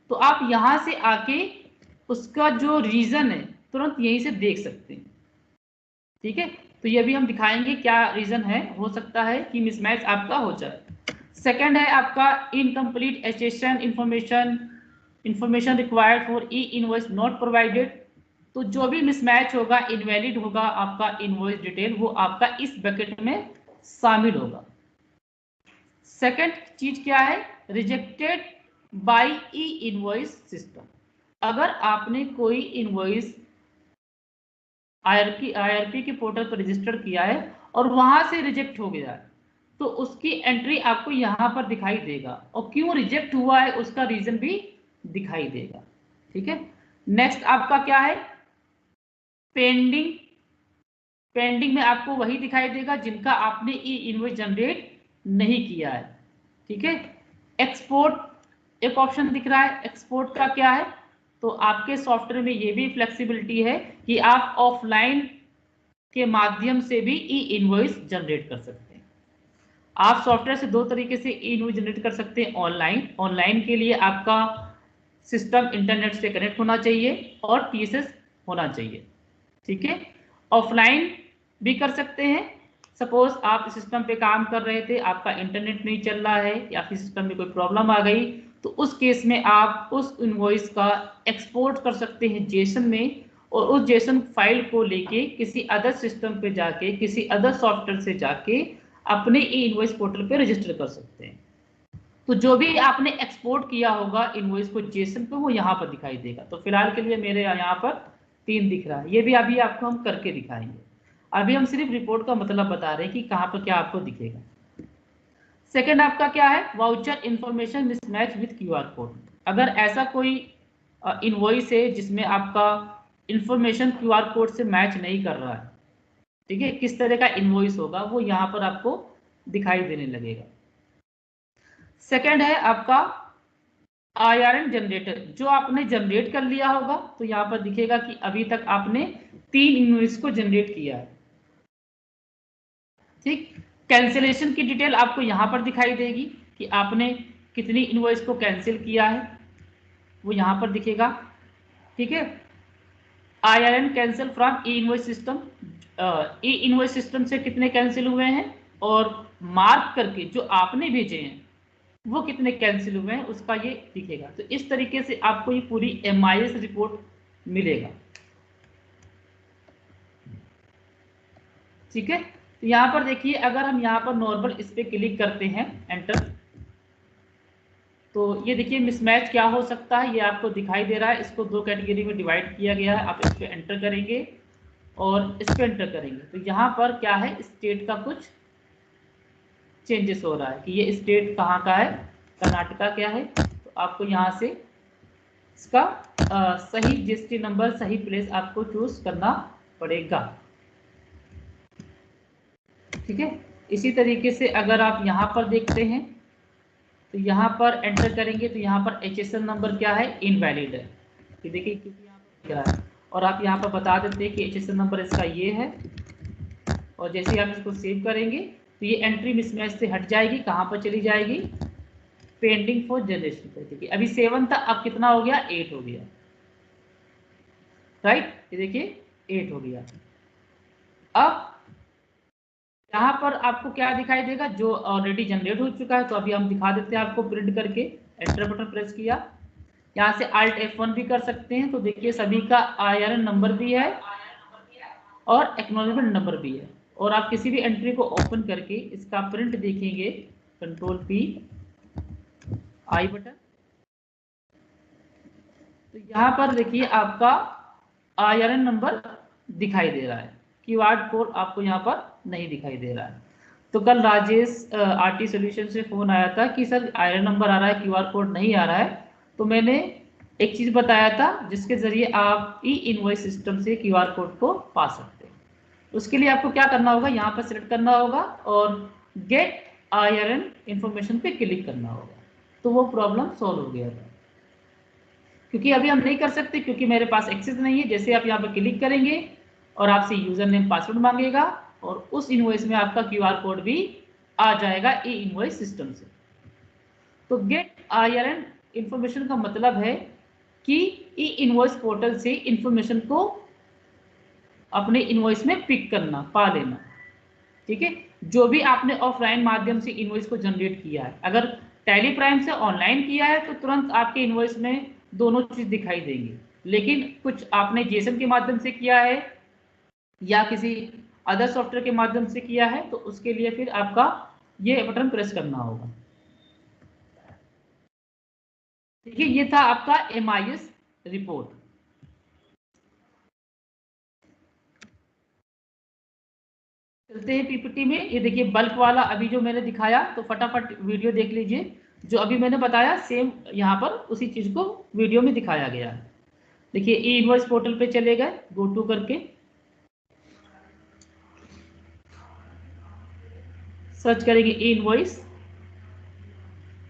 तो आप यहाँ से आके उसका जो रीजन है तुरंत यहीं से देख सकते हैं। ठीक है, तो ये भी हम दिखाएंगे क्या रीजन है, हो सकता है कि मिसमैच आपका हो जाए। सेकंड है आपका incomplete accession information required for e invoice not provided. तो जो भी मिसमैच होगा, इनवैलिड होगा आपका इनवॉइस डिटेल, वो आपका इस बकेट में शामिल होगा। सेकंड चीज क्या है, rejected by E invoice system. अगर आपने कोई इनवॉइस आईआरपी के पोर्टल पर रजिस्टर किया है और वहां से रिजेक्ट हो गया है, तो उसकी एंट्री आपको यहां पर दिखाई देगा, और क्यों रिजेक्ट हुआ है उसका रीजन भी दिखाई देगा। ठीक है। नेक्स्ट आपका क्या है, पेंडिंग। पेंडिंग में आपको वही दिखाई देगा जिनका आपने ई इनवॉइस जनरेट नहीं किया है। ठीक है। एक्सपोर्ट एक ऑप्शन दिख रहा है, एक्सपोर्ट का क्या है, तो आपके सॉफ्टवेयर में ये भी फ्लेक्सिबिलिटी है कि आप ऑफलाइन के माध्यम से भी ई इनवॉइस जनरेट कर सकते हैं। आप सॉफ्टवेयर से दो तरीके से ई इनवॉइस जनरेट कर सकते हैं। ऑनलाइन के लिए आपका सिस्टम इंटरनेट से कनेक्ट होना चाहिए और टीएसएस होना चाहिए। ठीक है। ऑफलाइन भी कर सकते हैं। सपोज आप सिस्टम पे काम कर रहे थे, आपका इंटरनेट नहीं चल रहा है या फिर सिस्टम में कोई प्रॉब्लम आ गई, तो उस केस में आप उस इनवॉइस का एक्सपोर्ट कर सकते हैं जेसन में, और उस जेसन फाइल को लेके किसी अदर सिस्टम पे जाके, किसी अदर सॉफ्टवेयर से जाके अपने ई इनवॉइस पोर्टल पे रजिस्टर कर सकते हैं। तो जो भी आपने एक्सपोर्ट किया होगा इनवॉइस को जेसन पे, वो यहाँ पर दिखाई देगा। तो फिलहाल के लिए मेरे यहाँ पर 3 दिख रहा है, ये भी अभी आपको हम करके दिखाएंगे। अभी हम सिर्फ रिपोर्ट का मतलब बता रहे हैं कि कहाँ पर क्या आपको दिखेगा। सेकंड आपका क्या है, voucher information mismatch with QR code. अगर ऐसा कोई इनवॉइस है जिसमें आपका इंफॉर्मेशन क्यूआर कोड से मैच नहीं कर रहा है, ठीक है, किस तरह का इनवॉइस होगा वो यहाँ पर आपको दिखाई देने लगेगा। सेकंड है आपका आईआरएन जनरेटर, जो आपने जनरेट कर लिया होगा, तो यहाँ पर दिखेगा कि अभी तक आपने 3 इनवॉइस को जनरेट किया है। ठीक। कैंसिलेशन की डिटेल आपको यहाँ पर दिखाई देगी कि आपने कितनी इनवॉइस को कैंसिल किया है, वो यहाँ पर दिखेगा। ठीक है। IRN cancel from E invoice system, E invoice system से कितने कैंसिल हुए हैं, और मार्क करके जो आपने भेजे हैं वो कितने कैंसिल हुए हैं उसका ये दिखेगा। तो इस तरीके से आपको ये पूरी एमआईएस रिपोर्ट मिलेगा। ठीक है। तो यहाँ पर देखिए, अगर हम यहाँ पर नॉर्मल इस पे क्लिक करते हैं एंटर, तो ये देखिए मिसमैच क्या हो सकता है, ये आपको दिखाई दे रहा है। इसको 2 कैटेगरी में डिवाइड किया गया है। आप इस पे एंटर करेंगे और इस पे एंटर करेंगे, तो यहाँ पर क्या है, स्टेट का कुछ चेंजेस हो रहा है कि ये स्टेट कहाँ का है, कर्नाटका क्या है। तो आपको यहाँ से इसका सही जीएसटी नंबर, सही प्लेस आपको चूज करना पड़ेगा। ठीक है। इसी तरीके से अगर आप यहाँ पर देखते हैं, तो यहाँ पर एंटर करेंगे तो यहाँ पर एचएसएन नंबर क्या है, इनवैलिड है। ये देखिए क्योंकि यहाँ पर दिख रहा है, और आप यहाँ पर बता देते हैं कि एचएसएन नंबर इसका ये है, और जैसे ही आप इसको सेव करेंगे तो ये एंट्री मिसमैच से हट जाएगी। कहाँ पर चली जाएगी, पेंडिंग फॉर जनरेशन पर। देखिए अभी 7 था, अब कितना हो गया, 8 हो गया। राइट, ये देखिए 8 हो गया। अब यहाँ पर आपको क्या दिखाई देगा, जो ऑलरेडी जनरेट हो चुका है। तो अभी हम दिखा देते हैं आपको प्रिंट करके। एंटर बटन प्रेस किया, यहाँ से Alt F1 भी कर सकते हैं। तो देखिए सभी का आईआरएन नंबर भी है और एक्नॉलेजमेंट नंबर भी है। और आप किसी भी एंट्री को ओपन करके इसका प्रिंट देखेंगे, कंट्रोल P आई बटन, तो यहाँ पर देखिए आपका आईआरएन नंबर दिखाई दे रहा है, क्यूआर कोड आपको यहाँ पर नहीं दिखाई दे रहा है। तो कल राजेश आरटी सॉल्यूशन से फोन आया था कि सर आईआरएन नंबर आ रहा है, क्यूआर कोड नहीं आ रहा है। तो मैंने एक चीज बताया था जिसके जरिए आप ई इनवॉइस सिस्टम से क्यूआर कोड को पा सकते हैं। उसके लिए आपको क्या करना होगा, यहाँ पर सिलेक्ट करना होगा और गेट आईआरएन इंफॉर्मेशन पे क्लिक करना होगा। तो वो प्रॉब्लम सॉल्व हो गया था। क्योंकि अभी हम नहीं कर सकते क्योंकि मेरे पास एक्सेस नहीं है। जैसे आप यहाँ पर क्लिक करेंगे और आपसे यूजर नेम पासवर्ड मांगेगा, और उस इनवॉइस में आपका क्यूआर कोड भी आ जाएगा ई इनवॉइस सिस्टम से। तो गेट आईआरएन इंफॉर्मेशन का मतलब है कि ई इनवॉइस पोर्टल से इंफॉर्मेशन को अपने इनवॉइस में पिक करना, पा लेना। ठीक है। जो भी आपने ऑफलाइन माध्यम से इनवॉइस को जनरेट किया है, अगर टैली प्राइम से ऑनलाइन किया है तो तुरंत आपके इनवॉइस में दोनों चीज दिखाई देंगी। लेकिन कुछ आपने जेसन के माध्यम से किया है या किसी अदर सॉफ्टवेयर के माध्यम से किया है, तो उसके लिए फिर आपका ये बटन प्रेस करना होगा। ठीक है, ये था आपका MIS रिपोर्ट। चलते हैं पीपीटी में। ये देखिए बल्क वाला अभी जो मैंने दिखाया, तो फटाफट वीडियो देख लीजिए। जो अभी मैंने बताया सेम यहाँ पर उसी चीज को वीडियो में दिखाया गया है। देखिए ई इनवॉइस पोर्टल पे चले गए, गो टू करके सर्च करेंगे ई इनवॉइस,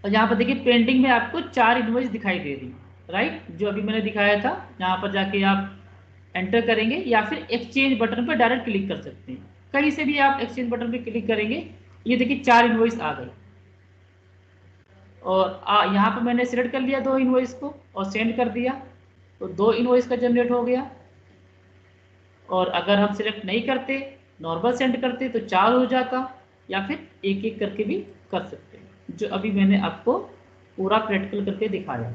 और यहाँ पर देखिए पेंडिंग में आपको 4 इनवॉइस दिखाई दे रही, राइट, जो अभी मैंने दिखाया था। यहाँ पर जाके आप एंटर करेंगे या फिर एक्सचेंज बटन पर डायरेक्ट क्लिक कर सकते हैं। कहीं से भी आप एक्सचेंज बटन पर क्लिक करेंगे, ये देखिए 4 इनवॉइस आ गई। और यहाँ पर मैंने सिलेक्ट कर लिया 2 इनवॉइस को और सेंड कर दिया, तो 2 इनवॉइस का जनरेट हो गया। और अगर हम सिलेक्ट नहीं करते, नॉर्मल सेंड करते, तो 4 हो जाता, या फिर एक एक करके भी कर सकते हैं, जो अभी मैंने आपको पूरा प्रैक्टिकल करके दिखाया।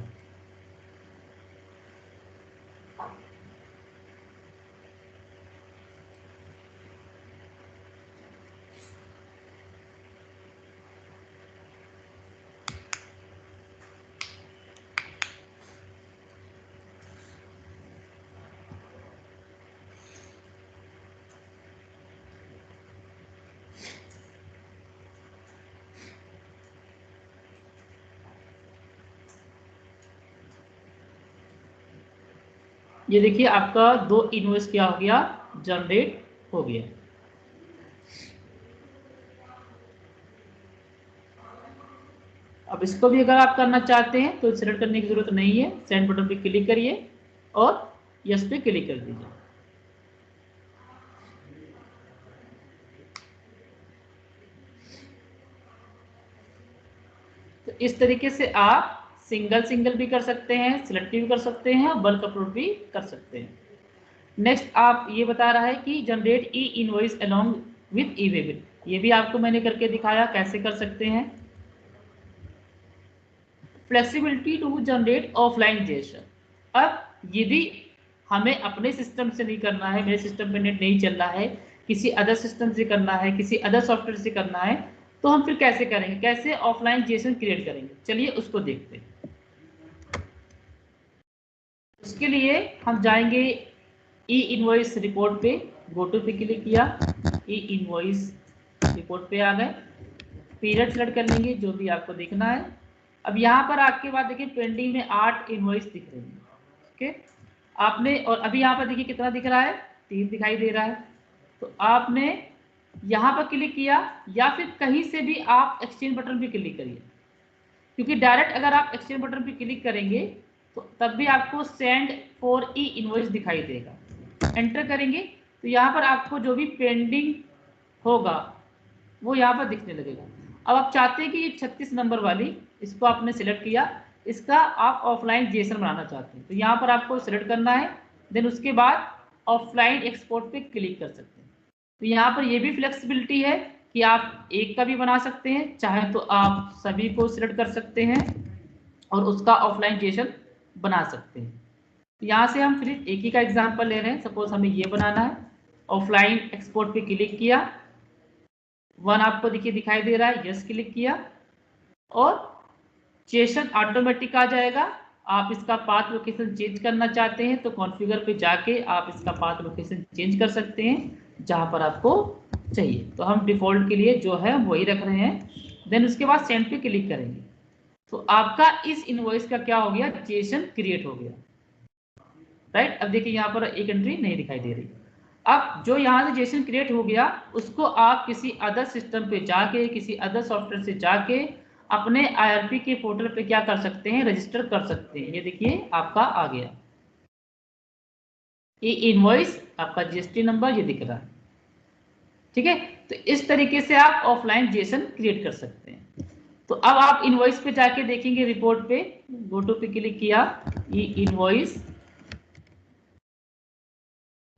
ये देखिए आपका 2 इनवॉइस क्या हो गया, जनरेट हो गया। अब इसको भी अगर आप करना चाहते हैं तो सिलेक्ट करने की जरूरत नहीं है, सेंड बटन पे क्लिक करिए और यस पे क्लिक कर दीजिए। तो इस तरीके से आप सिंगल सिंगल भी कर सकते हैं, सिलेक्टिव भी कर सकते हैं, और बल्क अपलोड भी कर सकते हैं। नेक्स्ट आप ये बता रहा है कि generate e invoice along with E waybill, ये भी आपको मैंने करके दिखाया कैसे कर सकते हैं। Flexibility to generate offline JSON. अब यदि हमें अपने सिस्टम से नहीं करना है, मेरे सिस्टम पे नेट नहीं चल रहा है, किसी अदर सिस्टम से करना है, किसी अदर सॉफ्टवेयर से करना है, तो हम फिर कैसे करेंगे, कैसे ऑफलाइन जेसन क्रिएट करेंगे, चलिए उसको देखते हैं। उसके लिए हम जाएंगे ई इनवॉइस रिपोर्ट पे, गो टू पे क्लिक किया, ई इनवॉइस रिपोर्ट पे आ गए, पीरियड सेलेक्ट कर लेंगे जो भी आपको देखना है। अब यहाँ पर आपके बाद देखिए पेंडिंग में 8 इनवॉइस दिख रही है। ओके, आपने, और अभी यहाँ पर देखिए कितना दिख रहा है, 3 दिखाई दे रहा है। तो आपने यहाँ पर क्लिक किया, या फिर कहीं से भी आप एक्सचेंज बटन पे क्लिक करिए, क्योंकि डायरेक्ट अगर आप एक्सचेंज बटन पे क्लिक करेंगे तो तब भी आपको सेंड फॉर ई इनवॉइस दिखाई देगा। एंटर करेंगे तो यहाँ पर आपको जो भी पेंडिंग होगा वो यहाँ पर दिखने लगेगा। अब आप चाहते हैं कि ये 36 नंबर वाली, इसको आपने सिलेक्ट किया, इसका आप ऑफलाइन जेसन बनाना चाहते हैं, तो यहाँ पर आपको सिलेक्ट करना है, देन उसके बाद ऑफलाइन एक्सपोर्ट पे क्लिक कर सकते हैं। तो यहाँ पर ये भी फ्लेक्सिबिलिटी है कि आप एक का भी बना सकते हैं, चाहे तो आप सभी को सिलेक्ट कर सकते हैं और उसका ऑफलाइन जेसन बना सकते हैं। तो यहाँ से हम फिर एक ही का एग्जांपल ले रहे हैं। सपोज हमें ये बनाना है, ऑफलाइन एक्सपोर्ट पे क्लिक किया, 1 आपको देखिए दिखाई दे रहा है, यस क्लिक किया, और जेसन ऑटोमेटिक आ जाएगा। आप इसका पाथ लोकेशन चेंज करना चाहते हैं तो कॉन्फ़िगर पे जाके आप इसका पाथ लोकेशन चेंज कर सकते हैं जहां पर आपको चाहिए। तो हम डिफॉल्ट के लिए जो है वही रख रहे हैं, देन उसके बाद सेंड पे क्लिक करेंगे तो आपका इस इनवॉइस का क्या हो गया, जेसन क्रिएट हो गया, राइट। अब देखिए यहाँ पर एक एंट्री नहीं दिखाई दे रही। अब जो यहाँ से जेसन क्रिएट हो गया उसको आप किसी अदर सिस्टम पे जाके, किसी अदर सॉफ्टवेयर से जाके अपने IRP के पोर्टल पे क्या कर सकते हैं, रजिस्टर कर सकते हैं। ये देखिए आपका आ गया, ये इनवॉइस आपका GST नंबर ये दिख रहा है, ठीक है। तो इस तरीके से आप ऑफलाइन जेसन क्रिएट कर सकते हैं। तो अब आप इनवॉइस पे जाके देखेंगे, रिपोर्ट पे गो टू पे क्लिक किया, ये इनवॉइस,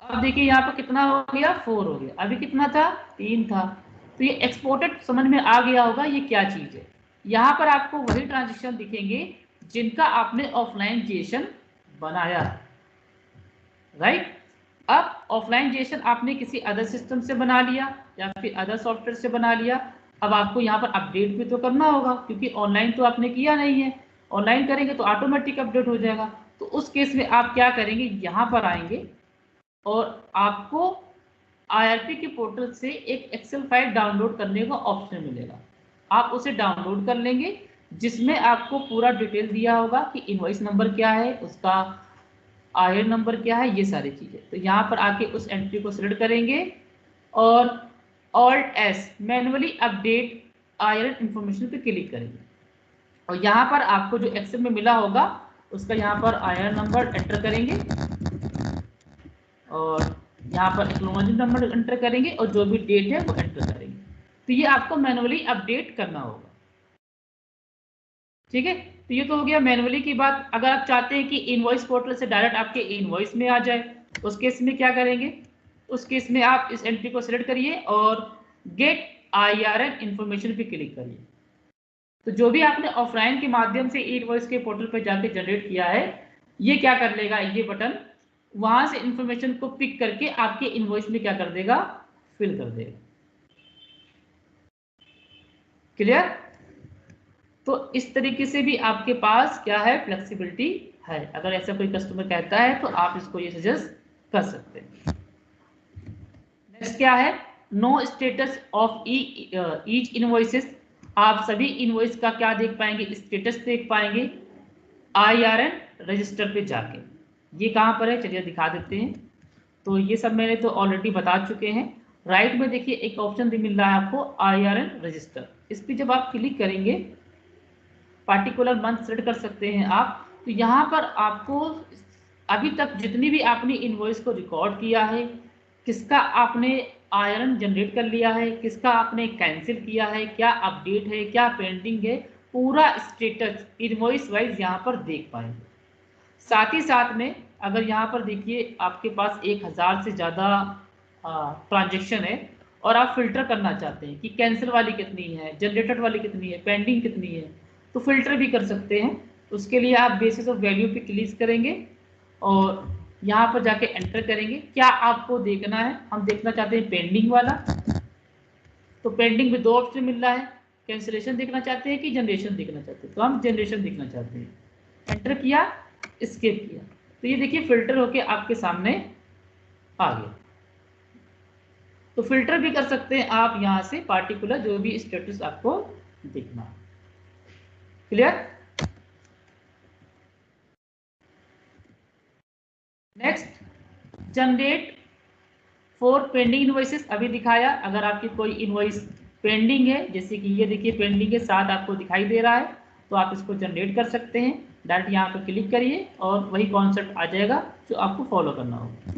अब देखिए यहाँ पर कितना हो गया, 4 हो गया, अभी कितना था, 3 था। तो ये एक्सपोर्टेड समझ में आ गया होगा ये क्या चीज है। यहाँ पर आपको वही ट्रांजेक्शन दिखेंगे जिनका आपने ऑफलाइन जेसन बनाया। राइट। अब ऑफलाइनजेशन आपने किसी अदर सिस्टम से बना लिया या फिर अदर सॉफ्टवेयर से बना लिया, अब आपको यहाँ पर अपडेट भी तो करना होगा, क्योंकि ऑनलाइन तो आपने किया नहीं है। ऑनलाइन करेंगे तो ऑटोमेटिक अपडेट हो जाएगा। तो उस केस में आप क्या करेंगे, यहाँ पर आएंगे और आपको IRP के पोर्टल से एक एक्सेल फाइल डाउनलोड करने का ऑप्शन मिलेगा। आप उसे डाउनलोड कर लेंगे, जिसमें आपको पूरा डिटेल दिया होगा कि इनवॉइस नंबर क्या है, उसका IR नंबर क्या है, ये सारी चीजें। तो यहाँ पर आके उस एंट्री को सिलेक्ट करेंगे और Alt S manually update IR information पे क्लिक करेंगे और यहाँ पर आपको जो एक्सेल में मिला होगा उसका यहाँ पर IR नंबर एंटर करेंगे और यहाँ पर एक्नॉलेजमेंट नंबर एंटर करेंगे और जो भी डेट है वो एंटर करेंगे। तो ये आपको मैनुअली अपडेट करना होगा, ठीक है। तो ये तो हो गया मैनुअली की बात। अगर आप चाहते हैं कि इनवॉइस पोर्टल से डायरेक्ट आपके इनवॉइस में आ जाए, उस केस में क्या करेंगे, उस केस में आप इस एंट्री को सिलेक्ट करिए और गेट IRN इंफॉर्मेशन पे क्लिक करिए। तो जो भी आपने ऑफलाइन के माध्यम से इनवॉइस के पोर्टल पर जाके जनरेट किया है, ये क्या कर लेगा, ये बटन वहां से इंफॉर्मेशन को पिक करके आपके इनवॉइस में क्या कर देगा, फिल कर देगा। क्लियर। तो इस तरीके से भी आपके पास क्या है, फ्लेक्सिबिलिटी है। अगर ऐसा कोई कस्टमर कहता है तो आप इसको ये सजेस्ट कर सकते हैं। नेक्स्ट क्या है, know status of each invoices. आप सभी इनवॉइस का क्या देख पाएंगे, स्टेटस देख पाएंगे IRN रजिस्टर पे जाके। ये कहाँ पर है, चलिए दिखा देते हैं। तो ये सब मैंने तो ऑलरेडी बता चुके हैं। राइट में देखिए एक ऑप्शन भी मिल रहा है आपको IRN रजिस्टर। इस पर जब आप क्लिक करेंगे, पार्टिकुलर मंथ सेलेक्ट कर सकते हैं आप। तो यहाँ पर आपको अभी तक जितनी भी आपने इनवॉइस को रिकॉर्ड किया है, किसका आपने IRN जनरेट कर लिया है, किसका आपने कैंसिल किया है, क्या अपडेट है, क्या पेंडिंग है, पूरा स्टेटस इनवॉइस वाइज यहाँ पर देख पाएंगे। साथ ही साथ में अगर यहाँ पर देखिए आपके पास 1000 से ज़्यादा ट्रांजेक्शन है और आप फिल्टर करना चाहते हैं कि कैंसिल वाली कितनी है, जनरेटेड वाली कितनी है, पेंडिंग कितनी है, तो फिल्टर भी कर सकते हैं। उसके लिए आप बेसिस ऑफ वैल्यू पे क्लिक करेंगे और यहाँ पर जाके एंटर करेंगे क्या आपको देखना है। हम देखना चाहते हैं पेंडिंग वाला, तो पेंडिंग में 2 ऑप्शन मिल रहा है, कैंसिलेशन देखना चाहते हैं कि जनरेशन देखना चाहते हैं, तो हम जनरेशन देखना चाहते हैं। एंटर किया, स्किप किया, तो ये देखिए फिल्टर होके आपके सामने आ गया। तो फिल्टर भी कर सकते हैं आप यहाँ से पार्टिकुलर जो भी स्टेटस आपको दिखना है। Clear. Next, generate for pending invoices. अभी दिखाया, अगर आपकी कोई इनवॉइस पेंडिंग है, जैसे कि ये देखिए पेंडिंग के साथ आपको दिखाई दे रहा है, तो आप इसको जनरेट कर सकते हैं। डायरेक्ट यहाँ पर क्लिक करिए और वही कॉन्सेप्ट आ जाएगा जो आपको फॉलो करना होगा।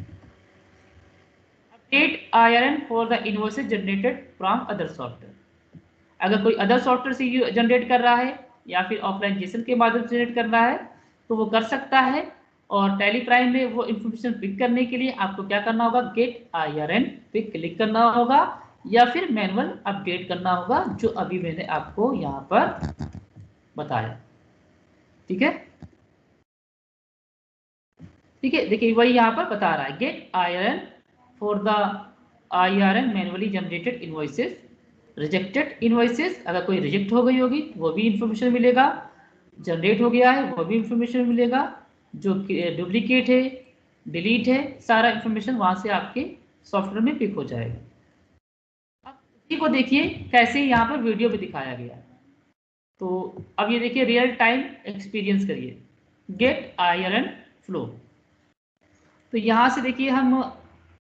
Update IRN for the invoices generated from other software. अगर कोई अदर सॉफ्टवेयर से जनरेट कर रहा है या फिर ऑफलाइनजेशन के माध्यम से जनरेट कर रहा है तो वो कर सकता है। और टैली प्राइम में वो इंफॉर्मेशन पिक करने के लिए आपको क्या करना होगा, गेट IRN पे क्लिक करना होगा या फिर मैनुअल अपडेट करना होगा, जो अभी मैंने आपको यहाँ पर बताया। ठीक है, ठीक है। देखिए वही यहाँ पर बता रहा है, get IRN for the IRN manually generated invoices, rejected invoices, अगर कोई रिजेक्ट हो गई होगी वो भी इंफॉर्मेशन मिलेगा, जनरेट हो गया है वो भी इंफॉर्मेशन मिलेगा, जो डुप्लीकेट है, डिलीट है, सारा इंफॉर्मेशन वहां से आपके सॉफ्टवेयर में पिक हो जाएगा। अब इसी को देखिए कैसे यहाँ पर वीडियो में दिखाया गया है। तो अब ये देखिए रियल टाइम एक्सपीरियंस करिए, गेट IRN फ्लो। तो यहाँ से देखिए हम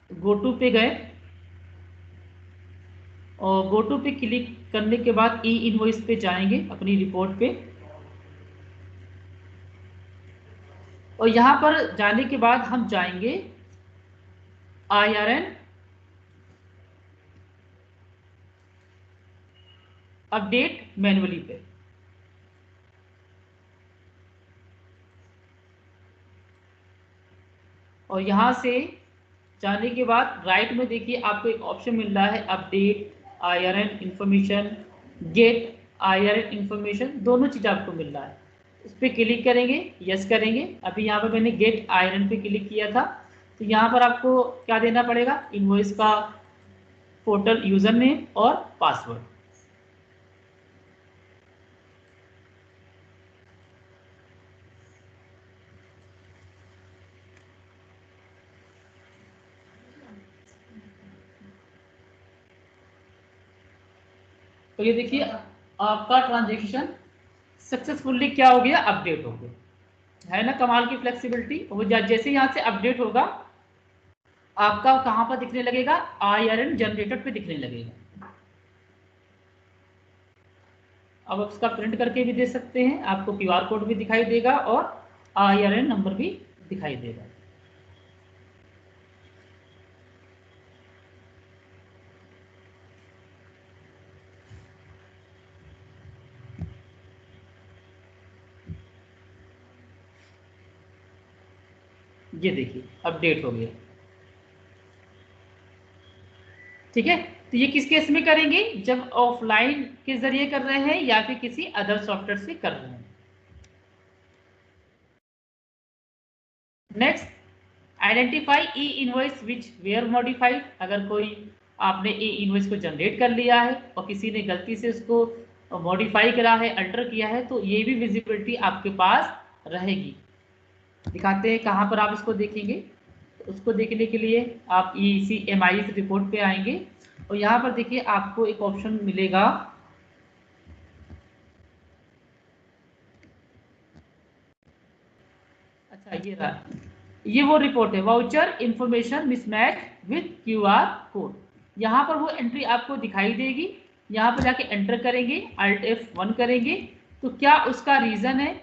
गो टू पे गए और गो टू पे क्लिक करने के बाद ई इनवॉइस पे जाएंगे अपनी रिपोर्ट पे, और यहाँ पर जाने के बाद हम जाएंगे IRN अपडेट मैनुअली पे। और यहाँ से जाने के बाद राइट में देखिए आपको एक ऑप्शन मिल रहा है update IRN information, get IRN information, दोनों चीज़ आपको मिल रहा है। इस पर क्लिक करेंगे, यस करेंगे। अभी यहाँ पर मैंने गेट IRN पे क्लिक किया था, तो यहाँ पर आपको क्या देना पड़ेगा, इनवॉइस का पोर्टल यूजर नेम और पासवर्ड। तो ये देखिए आपका ट्रांजेक्शन सक्सेसफुली क्या हो गया, अपडेट हो गया, है ना कमाल की फ्लेक्सिबिलिटी। वो जैसे यहाँ से अपडेट होगा आपका कहाँ पर दिखने लगेगा, IRN जनरेटर पे दिखने लगेगा। अब आप इसका प्रिंट करके भी दे सकते हैं, आपको QR कोड भी दिखाई देगा और IRN नंबर भी दिखाई देगा। ये देखिए अपडेट हो गया, ठीक है। तो ये किस केस में करेंगे, जब ऑफलाइन के जरिए कर रहे हैं या फिर किसी अदर सॉफ्टवेयर से कर रहे हैं। Next, identify e invoice which were modified. अगर कोई आपने ई इनवॉइस को जनरेट कर लिया है और किसी ने गलती से उसको मॉडिफाई करा है, अल्टर किया है, तो ये भी विजिबिलिटी आपके पास रहेगी। दिखाते हैं कहाँ पर आप इसको देखेंगे। तो उसको देखने के लिए आप इसी MIS रिपोर्ट पे आएंगे और यहाँ पर देखिए आपको एक ऑप्शन मिलेगा, अच्छा ये रहा, ये वो रिपोर्ट है, voucher information mismatch with QR code. यहाँ पर वो एंट्री आपको दिखाई देगी, यहाँ पर जाके एंटर करेंगे, Alt F1 करेंगे, तो क्या उसका रीजन है,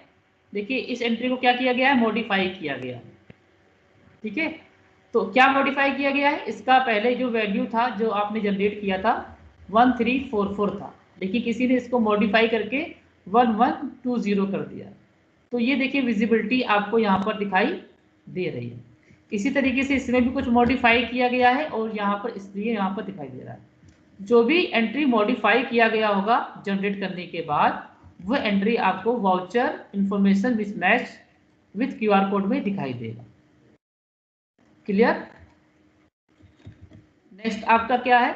देखिए इस एंट्री को क्या किया गया है, मॉडिफाई किया गया, ठीक है। तो क्या मॉडिफाई किया गया है, इसका पहले जो वैल्यू था जो आपने जनरेट किया था 1344 था, लेकिन किसी ने इसको मॉडिफाई करके 1120 कर दिया। तो ये देखिए विजिबिलिटी आपको यहाँ पर दिखाई दे रही है। इसी तरीके से इसमें भी कुछ मॉडिफाई किया गया है और यहाँ पर इसलिए यहाँ पर दिखाई दे रहा है। जो भी एंट्री मॉडिफाई किया गया होगा जनरेट करने के बाद, वह एंट्री आपको voucher information mismatch with QR code में दिखाई देगा। क्लियर। नेक्स्ट आपका क्या है,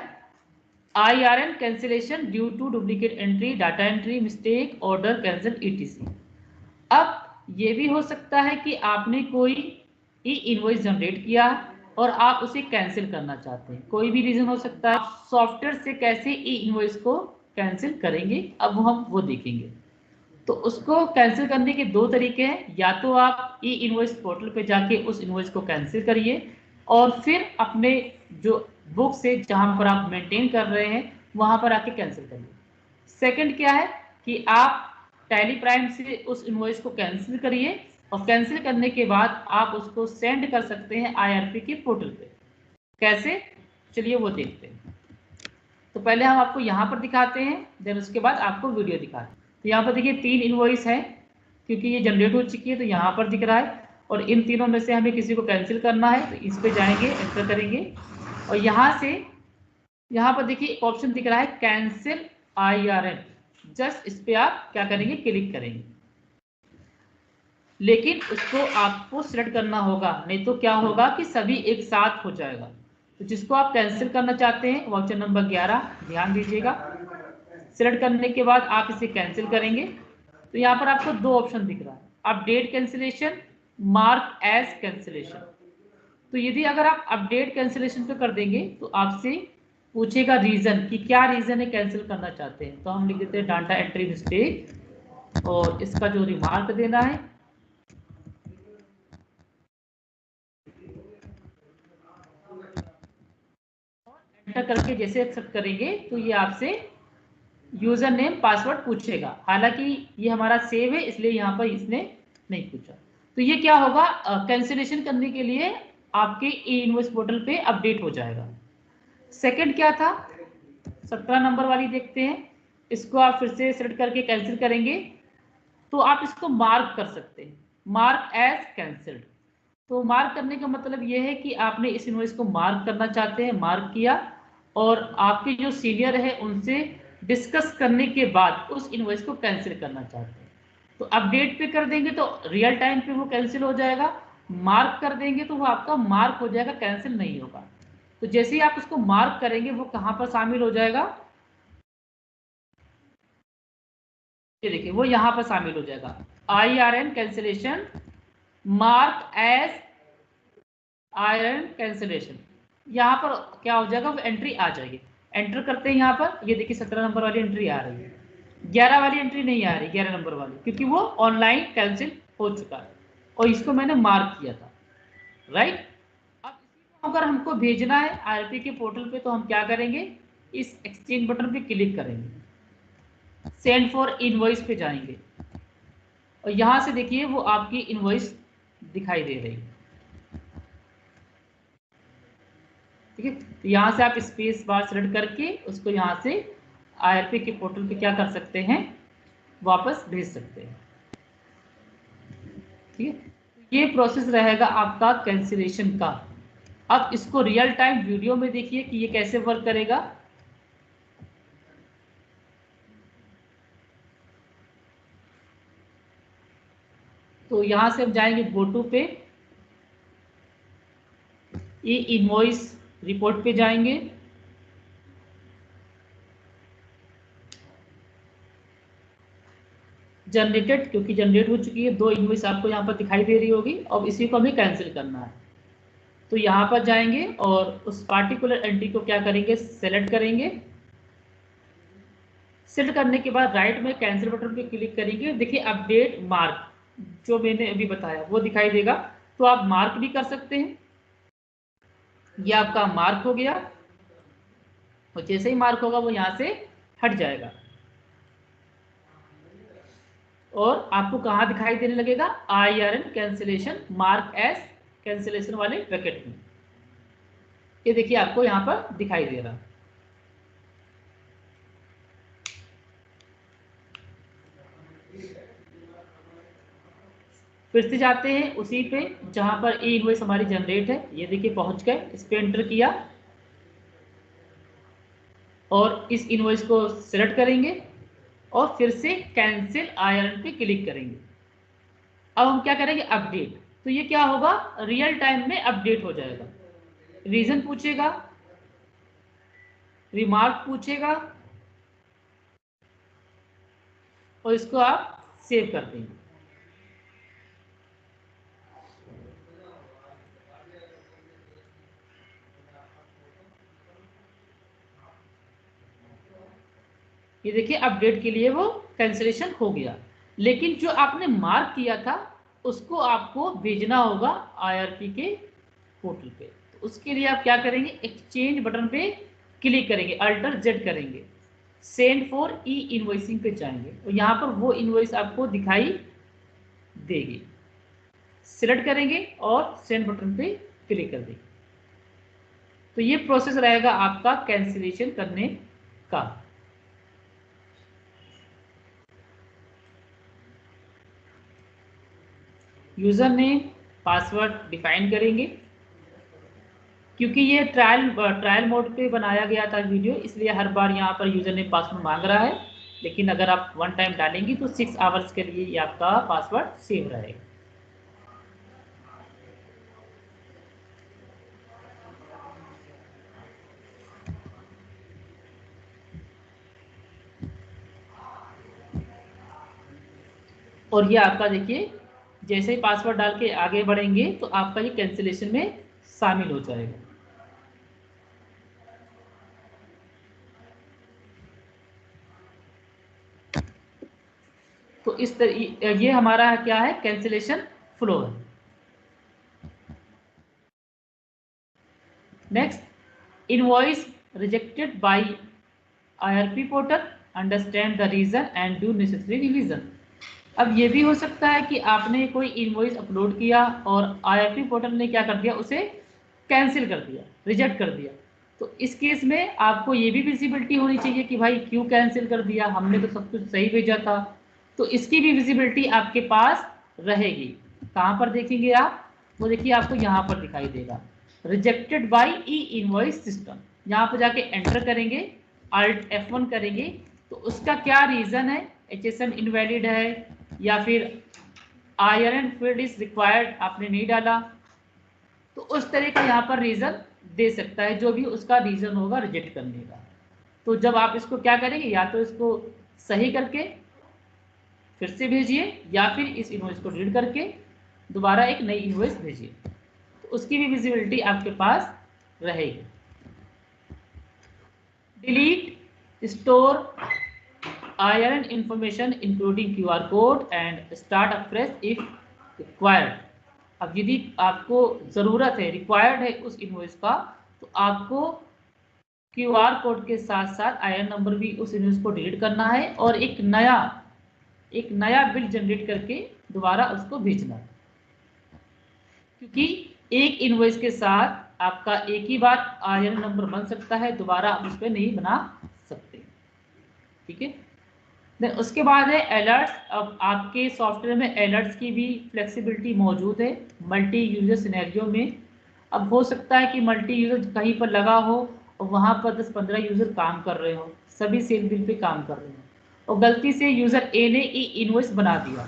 IRN cancellation due to duplicate entry, data entry mistake, order cancel ETC। अब ये भी हो सकता है कि आपने कोई ई इनवॉइस जनरेट किया और आप उसे कैंसिल करना चाहते हैं, कोई भी रीजन हो सकता है। सॉफ्टवेयर से कैसे ई इनवॉइस को कैंसिल करेंगे, अब हम वो देखेंगे। तो उसको कैंसिल करने के दो तरीके हैं, या तो आप ई इनवॉइस पोर्टल पे जाके उस इनवॉइस को कैंसिल करिए और फिर अपने जो बुक से जहां पर आप मेंटेन कर रहे हैं वहां पर आके कैंसिल करिए। सेकंड क्या है कि आप टैली प्राइम से उस इनवॉइस को कैंसिल करिए और कैंसिल करने के बाद आप उसको सेंड कर सकते हैं IRP के पोर्टल पे। कैसे, चलिए वो देखते हैं। तो पहले हम आपको यहाँ पर दिखाते हैं, देन उसके बाद आपको वीडियो दिखाते हैं। तो यहाँ पर देखिए 3 इनवॉइस है, क्योंकि ये जनरेट हो चुकी है तो यहाँ पर दिख रहा है, और इन तीनों में से हमें किसी को कैंसिल करना है तो इस पे जाएंगे, एंटर करेंगे और यहाँ से यहाँ पर देखिए एक ऑप्शन दिख रहा है कैंसिल IRN, जस्ट इस पे आप क्या करेंगे, क्लिक करेंगे। लेकिन उसको आपको सिलेक्ट करना होगा, नहीं तो क्या होगा कि सभी एक साथ हो जाएगा। तो जिसको आप कैंसिल करना चाहते हैं वाउचर नंबर 11, ध्यान दीजिएगा, सिलेक्ट करने के बाद आप इसे कैंसिल करेंगे। तो यहाँ पर आपको दो ऑप्शन दिख रहा है, update cancellation, mark as cancellation. तो यदि अगर आप अपडेट कैंसिलेशन पे कर देंगे तो आपसे पूछेगा रीजन, कि क्या रीजन है कैंसिल करना चाहते हैं। तो हम लिख देते हैं डाटा एंट्री मिस्टेक और इसका जो रिमार्क देना है, एंटर करके जैसे एक्सेप्ट करेंगे तो ये आपसे यूजर नेम पासवर्ड पूछेगा। हालांकि ये हमारा सेव है इसलिए यहाँ पर इसने नहीं पूछा। तो ये क्या होगा, कैंसिलेशन करने के लिए आपके ई इनवॉइस पोर्टल पे अपडेट हो जाएगा। सेकंड क्या था, 17 नंबर वाली देखते हैं। इसको आप फिर से सेलेक्ट करके कैंसिल करेंगे तो आप इसको मार्क कर सकते हैं, मार्क एज कैंसिल्ड। तो मार्क करने का मतलब ये है कि आपने इस इनवॉइस को मार्क करना चाहते हैं, मार्क किया और आपके जो सीनियर है उनसे डिस्कस करने के बाद उस इनवॉइस को कैंसिल करना चाहते हैं। तो अपडेट पे कर देंगे तो रियल टाइम पे वो कैंसिल हो जाएगा, मार्क कर देंगे तो वो आपका मार्क हो जाएगा, कैंसिल नहीं होगा। तो जैसे ही आप उसको मार्क करेंगे वो कहां पर शामिल हो जाएगा, ये देखिए वो यहां पर शामिल हो जाएगा। IRN cancellation mark as IRN cancellation, यहाँ पर क्या हो जाएगा, वो एंट्री आ जाएगी। एंटर करते हैं यहाँ पर, ये देखिए 17 नंबर वाली एंट्री आ रही है, 11 वाली एंट्री नहीं आ रही, 11 नंबर वाली, क्योंकि वो ऑनलाइन कैंसिल हो चुका है और इसको मैंने मार्क किया था, राइट। अब इसी को अगर हमको भेजना है IRP के पोर्टल पे, तो हम क्या करेंगे, इस एक्सचेंज बटन पे क्लिक करेंगे, सेंड फॉर इनवॉइस पे जाएंगे और यहाँ से देखिए वो आपकी इनवॉइस दिखाई दे रही है, ठीक है। तो यहाँ से आप स्पेस बार सेलेक्ट करके उसको यहाँ से IRP के पोर्टल पे क्या कर सकते हैं, वापस भेज सकते हैं, ठीक है। ये प्रोसेस रहेगा आपका कैंसिलेशन का। अब इसको रियल टाइम वीडियो में देखिए कि ये कैसे वर्क करेगा। तो यहाँ से हम जाएंगे गो टू पे, ये इनवॉइस रिपोर्ट पे जाएंगे, जनरेटेड, क्योंकि जनरेट हो चुकी है, 2 इनवॉइस आपको यहाँ पर दिखाई दे रही होगी। अब इसी को हमें कैंसिल करना है, तो यहाँ पर जाएंगे और उस पार्टिकुलर एंट्री को क्या करेंगे, सेलेक्ट करेंगे। सेलेक्ट करने के बाद राइट में कैंसिल बटन पे क्लिक करेंगे, देखिए अपडेट मार्क जो मैंने अभी बताया वो दिखाई देगा। तो आप मार्क भी कर सकते हैं, ये आपका मार्क हो गया और जैसे ही मार्क होगा वो यहाँ से हट जाएगा और आपको कहाँ दिखाई देने लगेगा, IRN cancellation mark S cancellation वाले ब्रैकेट में, ये देखिए आपको यहाँ पर दिखाई दे रहा। फिर से जाते हैं उसी पे जहां पर ई इनवॉइस हमारी जनरेट है, ये देखिए पहुंच गए, इस पे एंटर किया और इस इनवॉइस को सिलेक्ट करेंगे और फिर से कैंसिल IRN पे क्लिक करेंगे। अब हम क्या करेंगे, अपडेट, तो ये क्या होगा, रियल टाइम में अपडेट हो जाएगा। रीजन पूछेगा, रिमार्क पूछेगा और इसको आप सेव कर देंगे। ये देखिए अपडेट के लिए वो कैंसिलेशन हो गया, लेकिन जो आपने मार्क किया था उसको आपको भेजना होगा IRP के पोर्टल पे। तो उसके लिए आप क्या करेंगे, एक्सचेंज बटन पे क्लिक करेंगे, अल्टर जेड करेंगे, सेंड फॉर ई इनवॉइसिंग पे जाएंगे और यहाँ पर वो इनवॉइस आपको दिखाई देगी, सिलेक्ट करेंगे और सेंड बटन पे क्लिक कर देंगे। तो ये प्रोसेस रहेगा आपका कैंसिलेशन करने का। यूजर नेम पासवर्ड डिफाइन करेंगे, क्योंकि ये ट्रायल मोड पे बनाया गया था वीडियो, इसलिए हर बार यहाँ पर यूजर नेम पासवर्ड मांग रहा है। लेकिन अगर आप 1 टाइम डालेंगी तो 6 आवर्स के लिए ये आपका पासवर्ड सेव रहेगा। और ये आपका देखिए जैसे ही पासवर्ड डाल के आगे बढ़ेंगे तो आपका ये कैंसिलेशन में शामिल हो जाएगा। तो इस तरह ये हमारा क्या है, कैंसिलेशन फ्लो है। Next, invoice rejected by IRP portal, understand the reason and do necessary revision. अब ये भी हो सकता है कि आपने कोई इनवॉइस अपलोड किया और IRP पोर्टल ने क्या कर दिया, उसे कैंसिल कर दिया, रिजेक्ट कर दिया। तो इस केस में आपको ये भी विजिबिलिटी होनी चाहिए कि भाई क्यों कैंसिल कर दिया, हमने तो सब कुछ सही भेजा था। तो इसकी भी विजिबिलिटी आपके पास रहेगी। कहाँ पर देखेंगे आप, वो देखिए आपको यहाँ पर दिखाई देगा, rejected by E invoice system. यहाँ पर जाके एंटर करेंगे, Alt F1 करेंगे, तो उसका क्या रीज़न है, HSN इनवैलिड है या फिर आयरन फील्ड इज रिक्वायर्ड आपने नहीं डाला, तो उस तरह का यहाँ पर रीज़न दे सकता है, जो भी उसका रीज़न होगा रिजेक्ट करने का। तो जब आप इसको क्या करेंगे, या तो इसको सही करके फिर से भेजिए, या फिर इस इनवॉइस को रीड करके दोबारा एक नई इनवॉइस भेजिए, तो उसकी भी विजिबिलिटी आपके पास रहेगी। Delete store iron information including QR code and start afresh if required. अब यदि आपको ज़रूरत है, रिक्वायर्ड है उस इनवॉइस का, तो आपको QR कोड के साथ साथ आयरन नंबर भी उस इनवॉइस को डिलीट करना है और एक नया बिल जनरेट करके दोबारा उसको भेजना है, क्योंकि एक इनवॉइस के साथ आपका एक ही बार आयरन नंबर बन सकता है, दोबारा आप उस पर नहीं बना सकते। ठीक है। देन उसके बाद है अलर्ट्स। अब आपके सॉफ्टवेयर में अलर्ट्स की भी फ्लेक्सिबिलिटी मौजूद है मल्टी यूजर सिनेरियो में। अब हो सकता है कि मल्टी यूजर कहीं पर लगा हो और वहाँ पर 10-15 यूजर काम कर रहे हो, सभी सेल बिल पे काम कर रहे हो, और गलती से यूजर ए ने ई इनवॉइस बना दिया,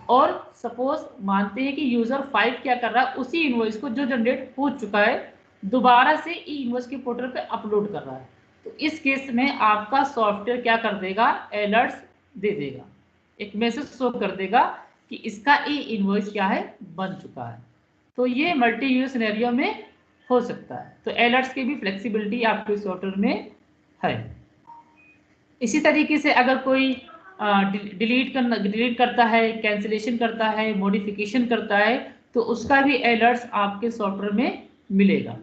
और सपोज मानते हैं कि यूजर 5 क्या कर रहा है, उसी इनवॉइस को जो जनरेट हो चुका है दोबारा से ई इनवॉइस के पोर्टल पे अपलोड कर रहा है, तो इस केस में आपका सॉफ्टवेयर क्या कर देगा, अलर्ट्स दे देगा, एक मैसेज शो कर देगा कि इसका ई इनवॉइस क्या है, बन चुका है। तो ये मल्टी यूजर सिनेरियो में हो सकता है, तो अलर्ट्स की भी फ्लेक्सिबिलिटी आपके सॉफ्टवेयर में है। इसी तरीके से अगर कोई डिलीट करता है, कैंसिलेशन करता है, मॉडिफिकेशन करता है, तो उसका भी अलर्ट्स आपके सॉफ्टवेयर में मिलेगा।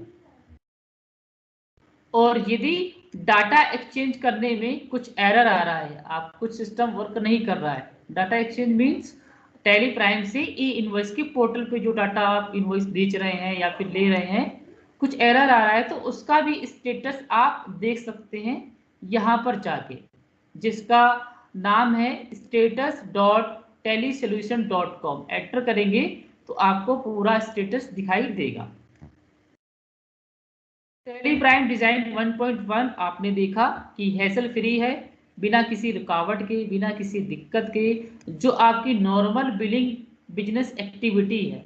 और यदि डाटा एक्सचेंज करने में कुछ एरर आ रहा है, आप कुछ सिस्टम वर्क नहीं कर रहा है, data exchange means tally prime से ई इनवॉइस के पोर्टल पे जो डाटा आप इनवॉइस बेच रहे हैं या फिर ले रहे हैं, कुछ एरर आ रहा है, तो उसका भी स्टेटस आप देख सकते हैं यहाँ पर जाके, जिसका नाम है status.telesolution.com। एंटर करेंगे तो आपको पूरा स्टेटस दिखाई देगा। टैली प्राइम डिजाइन 1.1 आपने देखा कि हैसल फ्री है, बिना किसी रुकावट के, बिना किसी दिक्कत के, जो आपकी नॉर्मल बिलिंग बिजनेस एक्टिविटी है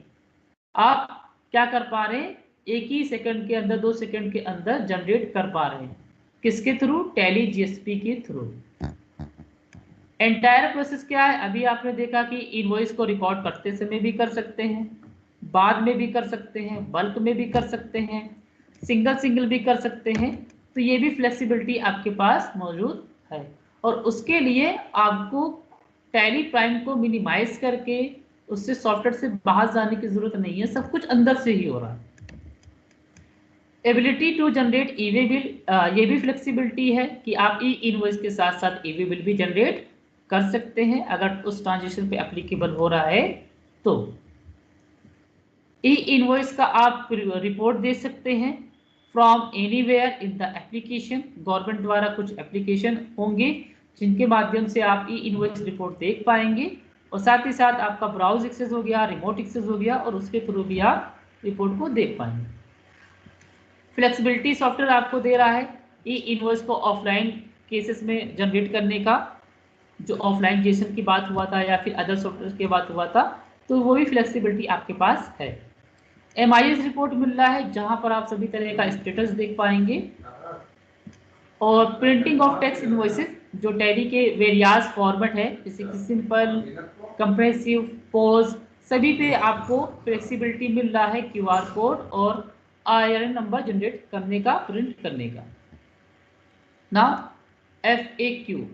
आप क्या कर पा रहे हैं, एक ही सेकंड के अंदर, 2 सेकंड के अंदर जनरेट कर पा रहे हैं। किसके थ्रू, टैली जीएसपी के थ्रू। एंटायर प्रोसेस क्या है, अभी आपने देखा कि इनवॉइस को रिकॉर्ड करते समय भी कर सकते हैं, बाद में भी कर सकते हैं, बल्क में भी कर सकते हैं, सिंगल भी कर सकते हैं, तो ये भी फ्लेक्सिबिलिटी आपके पास मौजूद है। और उसके लिए आपको टैली प्राइम को मिनिमाइज करके उससे सॉफ्टवेयर से बाहर जाने की जरूरत नहीं है, सब कुछ अंदर से ही हो रहा है। Ability to generate e way bill, ये भी फ्लेक्सिबिलिटी है कि आप ई इनवॉइस के साथ साथ ईवे बिल भी जनरेट कर सकते हैं अगर उस ट्रांजेक्शन पे एप्लीकेबल हो रहा है तो। ई इनवॉइस का आप रिपोर्ट दे सकते हैं from anywhere in the application. Government द्वारा कुछ एप्लीकेशन होंगे जिनके माध्यम से आप ई इनवॉइस रिपोर्ट देख पाएंगे, और साथ ही साथ आपका ब्राउज एक्सेस हो गया, रिमोट एक्सेस हो गया, और उसके थ्रू भी आप रिपोर्ट को देख पाएंगे। फ्लेक्सिबिलिटी सॉफ्टवेयर आपको दे रहा है ई इनवॉइस को ऑफलाइन केसेस में जनरेट करने का, जो ऑफलाइन जेसन की बात हुआ था या फिर अदर सॉफ्टवेयर की बात हुआ था, तो वो भी फ्लेक्सिबिलिटी आपके पास है। MIS रिपोर्ट मिल रहा है जहां पर आप सभी तरह का स्टेटस देख पाएंगे, और प्रिंटिंग ऑफ टेक्स्ट इनवॉइसेस जो टैली के वेरियस फॉर्मेट है, जैसे कि सिंपल, कंप्रेसिव, पोज, सभी पे आपको फ्लेक्सिबिलिटी मिल रहा है QR कोड और आयरन नंबर जनरेट करने का, प्रिंट करने का। ना FAQ